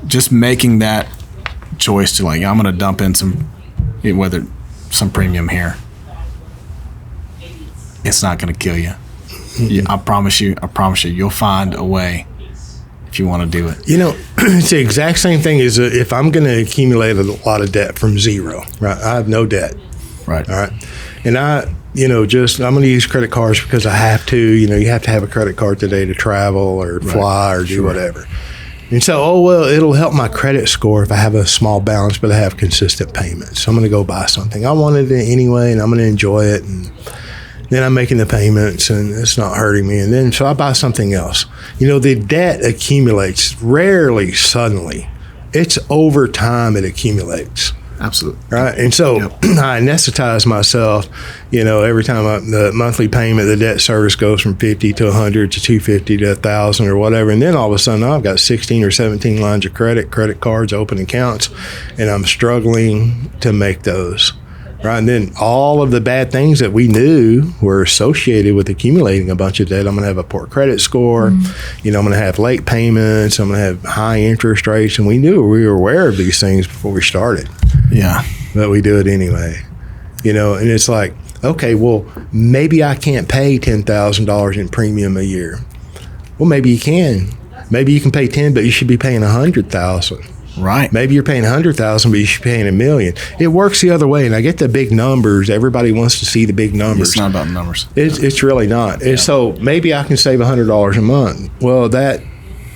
just making that choice to I'm going to dump in some premium here. It's not going to kill you. I promise you, you'll find a way if you want to do it. It's the exact same thing as if I'm going to accumulate a lot of debt from zero, right? I have no debt. Right. All right. And I'm going to use credit cards because I have to. You have to have a credit card today to travel or fly or do whatever. And so, it'll help my credit score if I have a small balance, but I have consistent payments. So I'm going to go buy something. I wanted it anyway, and I'm going to enjoy it. And then I'm making the payments, and it's not hurting me. And then, so I buy something else. The debt accumulates rarely suddenly. It's over time it accumulates. Absolutely. Right. And so I anesthetize myself, every time the monthly payment, the debt service goes from 50 to 100 to 250 to 1,000 or whatever. And then all of a sudden I've got 16 or 17 lines of credit cards, open accounts, and I'm struggling to make those. Right. And then all of the bad things that we knew were associated with accumulating a bunch of debt. I'm going to have a poor credit score. You know, I'm going to have late payments. I'm going to have high interest rates. And we were aware of these things before we started. Yeah. But we do it anyway. You know, and it's like, okay, well, maybe I can't pay $10,000 in premium a year. Well, maybe you can. Maybe you can pay 10, but you should be paying 100,000. Right. Maybe you're paying 100,000, but you should be paying $1 million. It works the other way, and I get the big numbers. Everybody wants to see the big numbers. It's not about the numbers. It's really not. And so maybe I can save $100 a month. Well,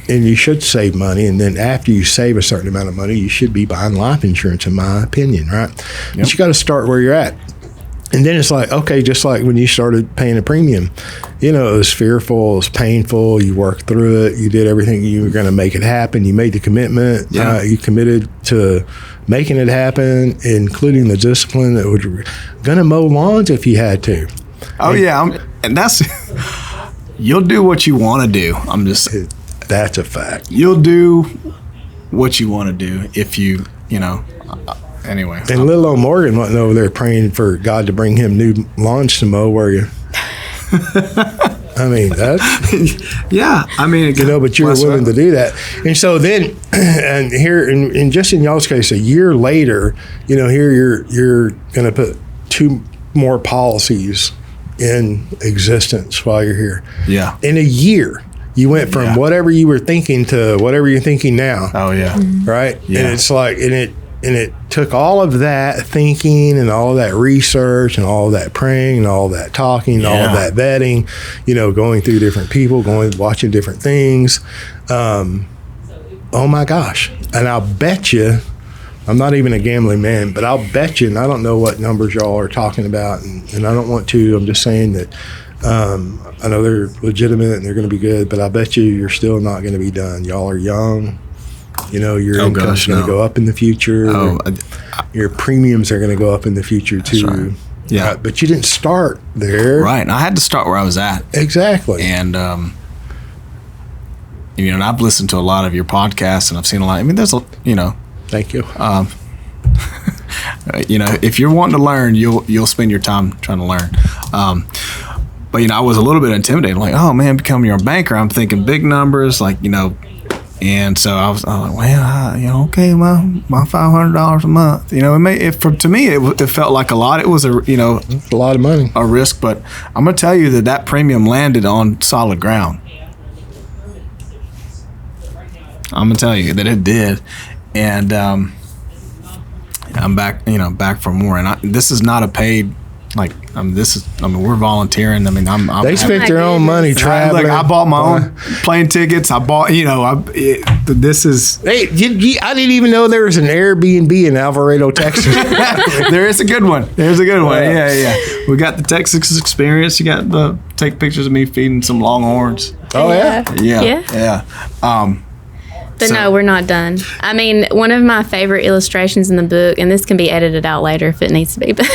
and you should save money, and then after you save a certain amount of money, you should be buying life insurance, in my opinion, right? Yep. But you got to start where you're at. And then it's like, okay, just like when you started paying a premium, you know, it was fearful, it was painful, you worked through it, you did everything you were going to make it happen, you made the commitment, you committed to making it happen, including the discipline that was going to mow lawns if you had to. And that's, you'll do what you want to do. That's a fact. You'll do what you want to do if you know. Anyway. And little old Morgan wasn't over there praying for God to bring him new lawns to mow, were you? I mean, that's... Yeah. I mean... You know, but you were willing to do that. And so then, and here, and just in y'all's case, a year later, you know, here you're going to put 2 more policies in existence while you're here. Yeah. In a year. You went from whatever you were thinking to whatever you're thinking now. Oh, yeah. Right? Yeah. And it's like, and it took all of that thinking and all of that research and all of that praying and all of that talking and all of that vetting, you know, going through different people, watching different things. Oh my gosh. And I'll bet you, I'm not even a gambling man, but I'll bet you, and I don't know what numbers y'all are talking about, and I don't want to, I'm just saying that I know they're legitimate and they're going to be good, but I bet you're still not going to be done. Y'all are young. You know, your income's going to go up in the future. Your premiums are going to go up in the future, too. Right. Yeah. But you didn't start there. Right. I had to start where I was at. Exactly. And, you know, and I've listened to a lot of your podcasts, and I've seen a lot. I mean, there's, you know. Thank you. You know, if you're wanting to learn, you'll spend your time trying to learn. But, you know, I was a little bit intimidated. Like, oh, man, becoming your banker, I'm thinking big numbers, like, you know. And so I was like, well, you know, okay, my $500 a month. You know, to me, it felt like a lot. It was a lot of money, a risk. But I'm gonna tell you that premium landed on solid ground. I'm gonna tell you that it did, and I'm back for more. And this is not a paid. We're volunteering. I mean, they spent their own money traveling. I bought my own plane tickets. I bought, this is. Hey, I didn't even know there was an Airbnb in Alvarado, Texas. There is a good one. There's a good one. Yeah. We got the Texas experience. You got the take pictures of me feeding some longhorns. Oh yeah. Yeah. But no, we're not done. I mean, one of my favorite illustrations in the book, and this can be edited out later if it needs to be, but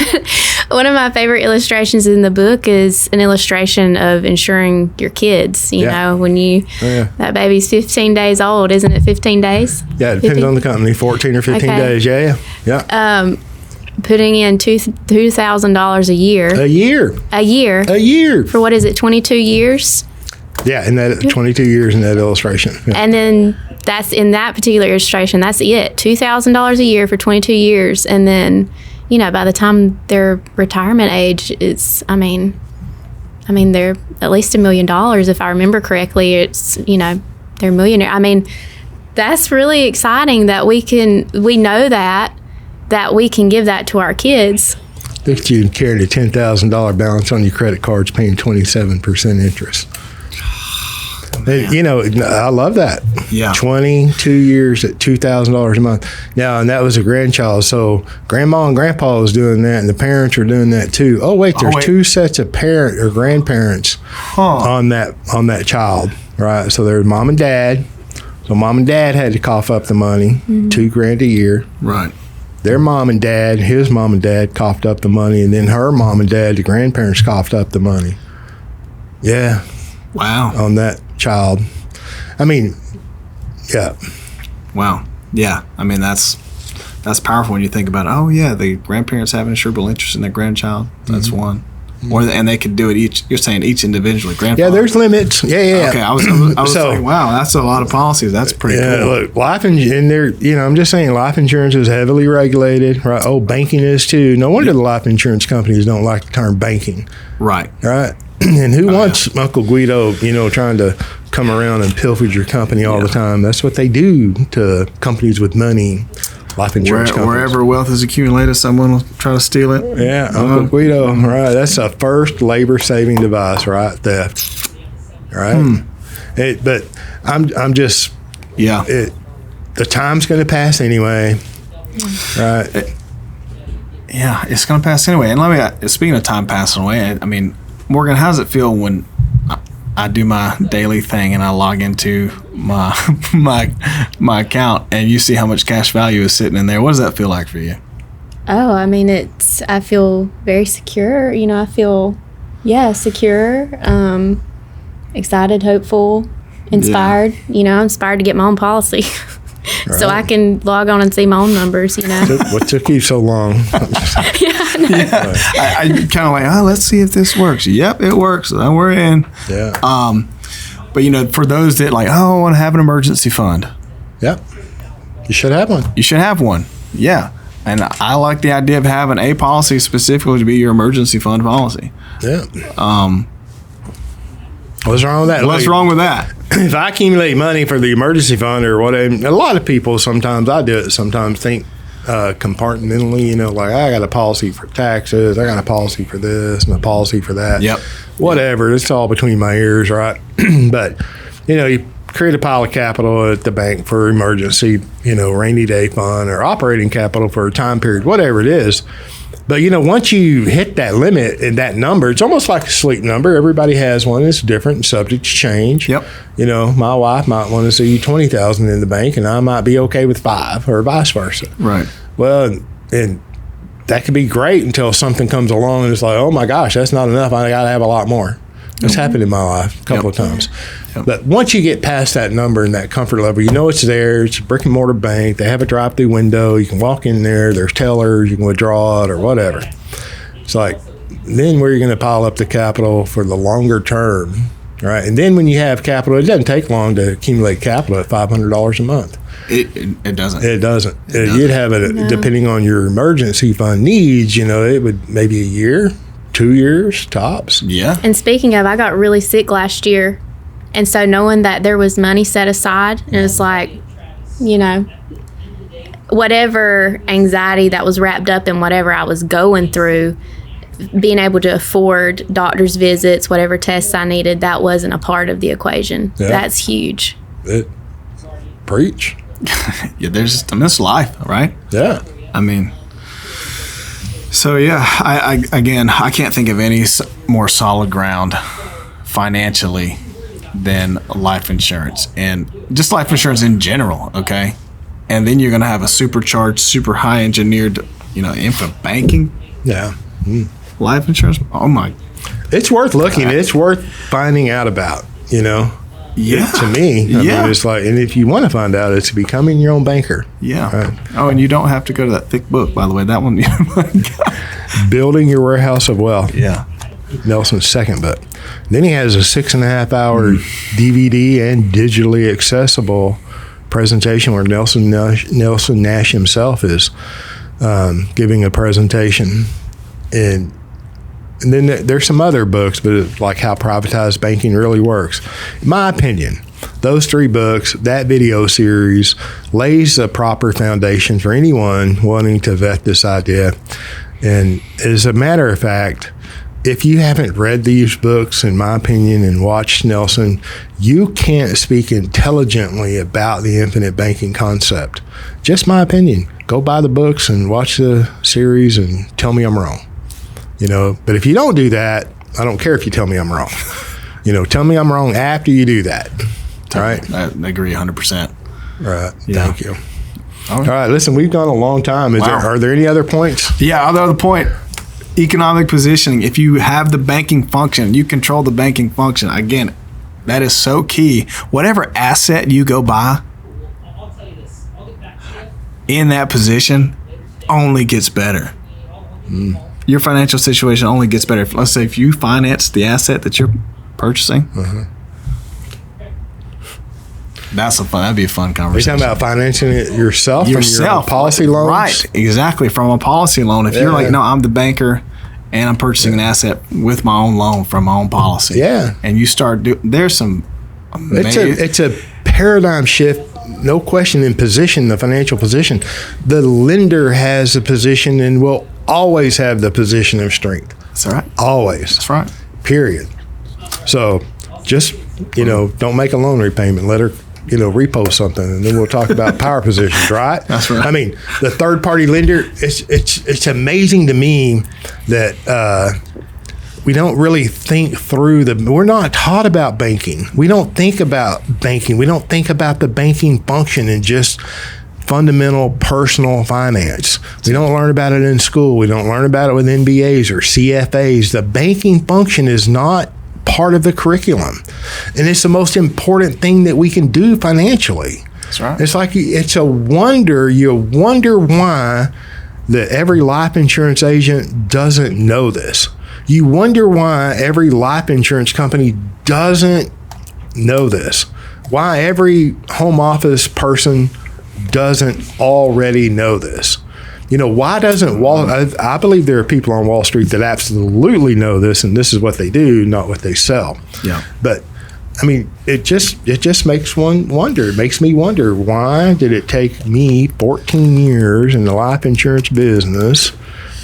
one of my favorite illustrations in the book is an illustration of insuring your kids. You know, when that baby's 15 days old, isn't it 15 days? Yeah, it depends on the company, 14 or 15 days. Yeah. Putting in $2,000 a year. A year. For what is it, 22 years? Yeah, in that 22 years in that illustration. Yeah. And then that's in that particular illustration, that's it. $2,000 a year for 22 years. And then, by the time their retirement age is, I mean, they're at least $1 million. If I remember correctly, it's, they're millionaire. I mean, that's really exciting that we know that we can give that to our kids. If you carried a $10,000 balance on your credit cards paying 27% interest. I love that. Yeah. 22 years at $2,000 a month. Now, and that was a grandchild. So grandma and grandpa was doing that, and the parents were doing that too. Oh, wait, there's 2 sets of parent or grandparents on that child, right? So there's mom and dad. So mom and dad had to cough up the money, $2,000 a year. Right. Their mom and dad, his mom and dad coughed up the money, and then her mom and dad, the grandparents, coughed up the money. Yeah. Wow. On that child. I mean, yeah. Wow. Yeah. I mean, that's powerful when you think about it. Oh yeah, the grandparents have an insurable interest in their grandchild. That's one. And they could do it you're saying each individually, grandfather. Yeah, there's limits. Yeah. Okay, I was So- saying, wow, that's a lot of policies. That's pretty Yeah, cool. look, I'm just saying life insurance is heavily regulated, right? Oh, banking is too. No wonder the life insurance companies don't like the term banking, Right. right? And who wants Uncle Guido, trying to come around and pilfer your company all the time? That's what they do to companies with money, life insurance companies. Wherever wealth is accumulated, someone will try to steal it. Yeah, Uncle Guido, right? That's a first labor-saving device, right? Theft, right? But I'm just, the time's going to pass anyway, right? Yeah, it's going to pass anyway. And speaking of time passing away, I mean, Morgan, how does it feel when I do my daily thing and I log into my account and you see how much cash value is sitting in there? What does that feel like for you? Oh, I mean, I feel very secure. I feel, secure, excited, hopeful, inspired. I'm inspired to get my own policy. So I can log on and see my own numbers, What took you so long? I kind of like, let's see if this works. Yep, it works. Then we're in. Yeah. But for those that I want to have an emergency fund. Yep. You should have one. You should have one. Yeah. And I like the idea of having a policy specifically to be your emergency fund policy. Yeah. What's wrong with that? What's wrong with that? If I accumulate money for the emergency fund or whatever, a lot of people sometimes, I do it sometimes, think compartmentally, like I got a policy for taxes, I got a policy for this and a policy for that. Yep. Whatever. It's all between my ears, right? But, you create a pile of capital at the bank for emergency, rainy day fund or operating capital for a time period, whatever it is. But, once you hit that limit and that number, it's almost like a sleep number. Everybody has one. It's different and subject to change. Yep. My wife might want to see $20,000 in the bank and I might be okay with $5,000 or vice versa. Right. Well, and that could be great until something comes along and it's like, oh my gosh, that's not enough. I got to have a lot more. That's happened in my life a couple of times. Yep. But once you get past that number and that comfort level, it's there. It's a brick and mortar bank. They have a drive-through window. You can walk in there. There's tellers. You can withdraw it or whatever. It's like, then where you're going to pile up the capital for the longer term, right? And then when you have capital, it doesn't take long to accumulate capital at $500 a month. It doesn't. It doesn't. You'd have it, depending on your emergency fund needs, it would maybe a year, 2 years tops. Yeah. And speaking of, I got really sick last year. And so knowing that there was money set aside, and it's like, whatever anxiety that was wrapped up in whatever I was going through, being able to afford doctor's visits, whatever tests I needed, that wasn't a part of the equation. Yeah. That's huge. Preach. Yeah, that's life, right? Yeah. I mean, so yeah, I can't think of any more solid ground financially than life insurance, and just life insurance in general, okay? And then you're going to have a supercharged, super high engineered, info banking. Yeah. Life insurance. Oh my. It's worth looking. It's worth finding out about, Yeah. To me, I mean, it's like, and if you want to find out, it's becoming your own banker. Yeah. Right? Oh, and you don't have to go to that thick book, by the way. That one. Building Your Warehouse of Wealth. Yeah. Nelson's second book. Then he has a 6.5-hour DVD and digitally accessible presentation where Nelson Nash himself is giving a presentation. And then there's some other books, but it's like How Privatized Banking Really Works. In my opinion, those 3 books, that video series, lays the proper foundation for anyone wanting to vet this idea. And as a matter of fact, if you haven't read these books, in my opinion, and watched Nelson, you can't speak intelligently about the infinite banking concept. Just my opinion. Go buy the books and watch the series and tell me I'm wrong. But if you don't do that, I don't care if you tell me I'm wrong. Tell me I'm wrong after you do that. Right? I agree 100%. Right. Yeah. Thank you. All right. Listen, we've gone a long time. Are there any other points? Yeah, other point. Economic positioning. If you have the banking function, you control the banking function. Again, that is so key. Whatever asset you go buy, in that position only gets better. Your financial situation only gets better. Let's say if you finance the asset that you're purchasing, that'd be a fun Are you conversation. talking about financing it yourself from your policy loans? Right, exactly, from a policy loan. If you're like, no, I'm the banker and I'm purchasing an asset with my own loan from my own policy. Yeah. And you start there's some It's a paradigm shift, no question, in position, the financial position. The lender has a position and will always have the position of strength. That's right. Always. That's right. Period. So just, don't make a loan repayment. Let her, repost something, and then we'll talk about power positions, right? That's right. I mean, the third party lender, it's amazing to me that we don't really think through we're not taught about banking. We don't think about banking. We don't think about the banking function and just fundamental personal finance. We don't learn about it in school. We don't learn about it with MBAs or CFAs. The banking function is not part of the curriculum. And it's the most important thing that we can do financially. That's right. It's like, it's a wonder. You wonder why that every life insurance agent doesn't know this. You wonder why every life insurance company doesn't know this. Why every home office person doesn't already know this. Why doesn't I believe there are people on Wall Street that absolutely know this, and this is what they do, not what they sell. Yeah. But I mean, it just makes one wonder. It makes me wonder, why did it take me 14 years in the life insurance business,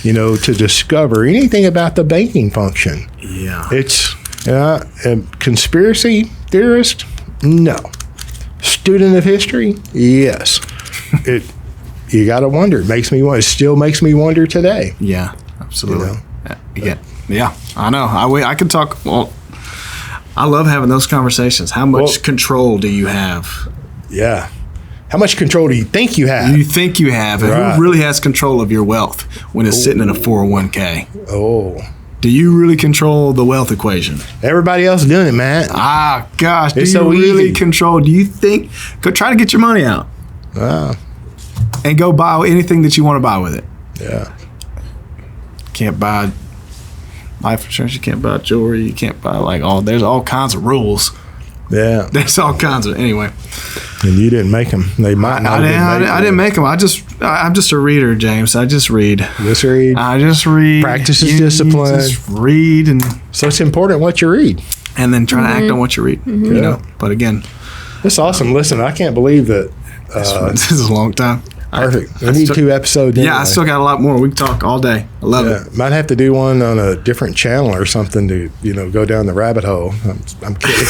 to discover anything about the banking function? Yeah. It's a conspiracy theorist? No. Student of history? Yes. You got to wonder. It makes me wonder. It still makes me wonder today. Yeah, absolutely. Yeah, I know. I could talk. Well, I love having those conversations. How much control do you have? Yeah. How much control do you think you have? You think you have. And Right. who really has control of your wealth when it's sitting in a 401k? Oh. Do you really control the wealth equation? Everybody else doing it, man. Ah, gosh. It's do you so really easy. control? Do you think? Go try to get your money out Wow. and go buy anything that you want to buy with it. Yeah. Can't buy life insurance. You can't buy jewelry. You can't buy there's all kinds of rules. Yeah. There's all kinds of, anyway. And you didn't make them. They might not have been I didn't make them. I'm just a reader, James. I just read. Just read. I just read. Practice is You discipline. Just read So it's important what you read. and then try to act on what you read. Yeah. But again, That's awesome. Listen, I can't believe that. this is a long time. Perfect. We need 2 episodes. Yeah, I anyway. still got a lot more. We can talk all day. I love Yeah, it. might have to do one on a different channel or something to, go down the rabbit hole. I'm kidding.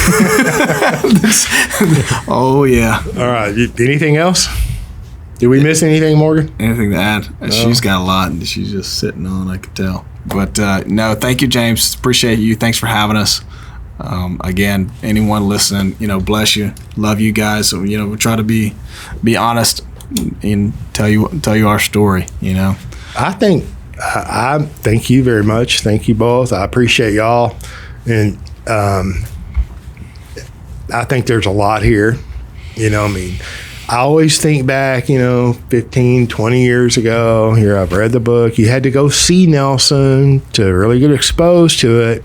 Oh yeah. All right. Anything else? Did we miss anything, Morgan? Anything to add? She's got a lot, and she's just sitting on. I could tell. But no, thank you, James. Appreciate you. Thanks for having us. Again, anyone listening, bless you. Love you guys. So, we try to be honest and tell you our story. I think I thank you very much. Thank you both. I appreciate y'all, and I think there's a lot here. I always think back, 15, 20 years ago. Here, I've read the book. You had to go see Nelson to really get exposed to it.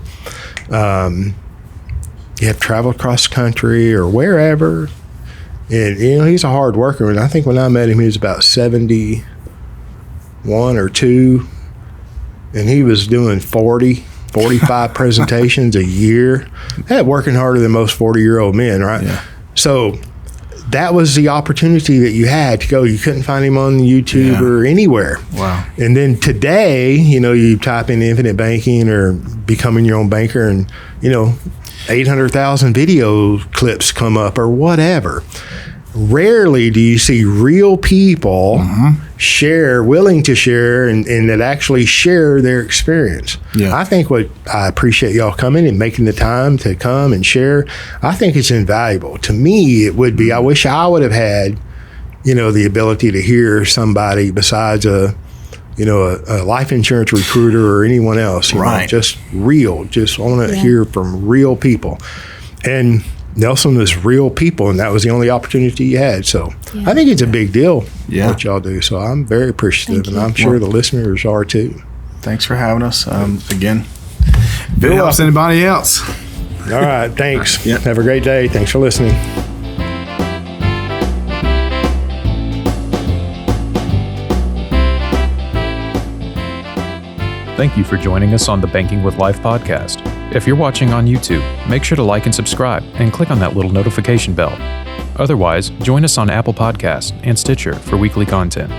You have traveled cross country or wherever. And, he's a hard worker. And I think when I met him, he was about 71 or 2. And he was doing 45 presentations a year. That working harder than most 40-year-old men, right? Yeah. So that was the opportunity that you had to go. You couldn't find him on YouTube or anywhere. Wow. And then today, you type in infinite banking or becoming your own banker and, 800,000 video clips come up or whatever. Rarely do you see real people willing to share and that actually share their experience. Yeah. I think I appreciate y'all coming and making the time to come and share. I think it's invaluable. To me, it would be. I wish I would have had, the ability to hear somebody besides a life insurance recruiter or anyone else. Right. Just real. Just want to hear from real people. And Nelson was real people, and that was the only opportunity you had. So I think it's a big deal what y'all do. So I'm very appreciative, and I'm sure the listeners are too. Thanks for having us. Again, if it helps anybody else. All right. Thanks. Yep. Have a great day. Thanks for listening. Thank you for joining us on the Banking with Life podcast. If you're watching on YouTube, make sure to like and subscribe and click on that little notification bell. Otherwise, join us on Apple Podcasts and Stitcher for weekly content.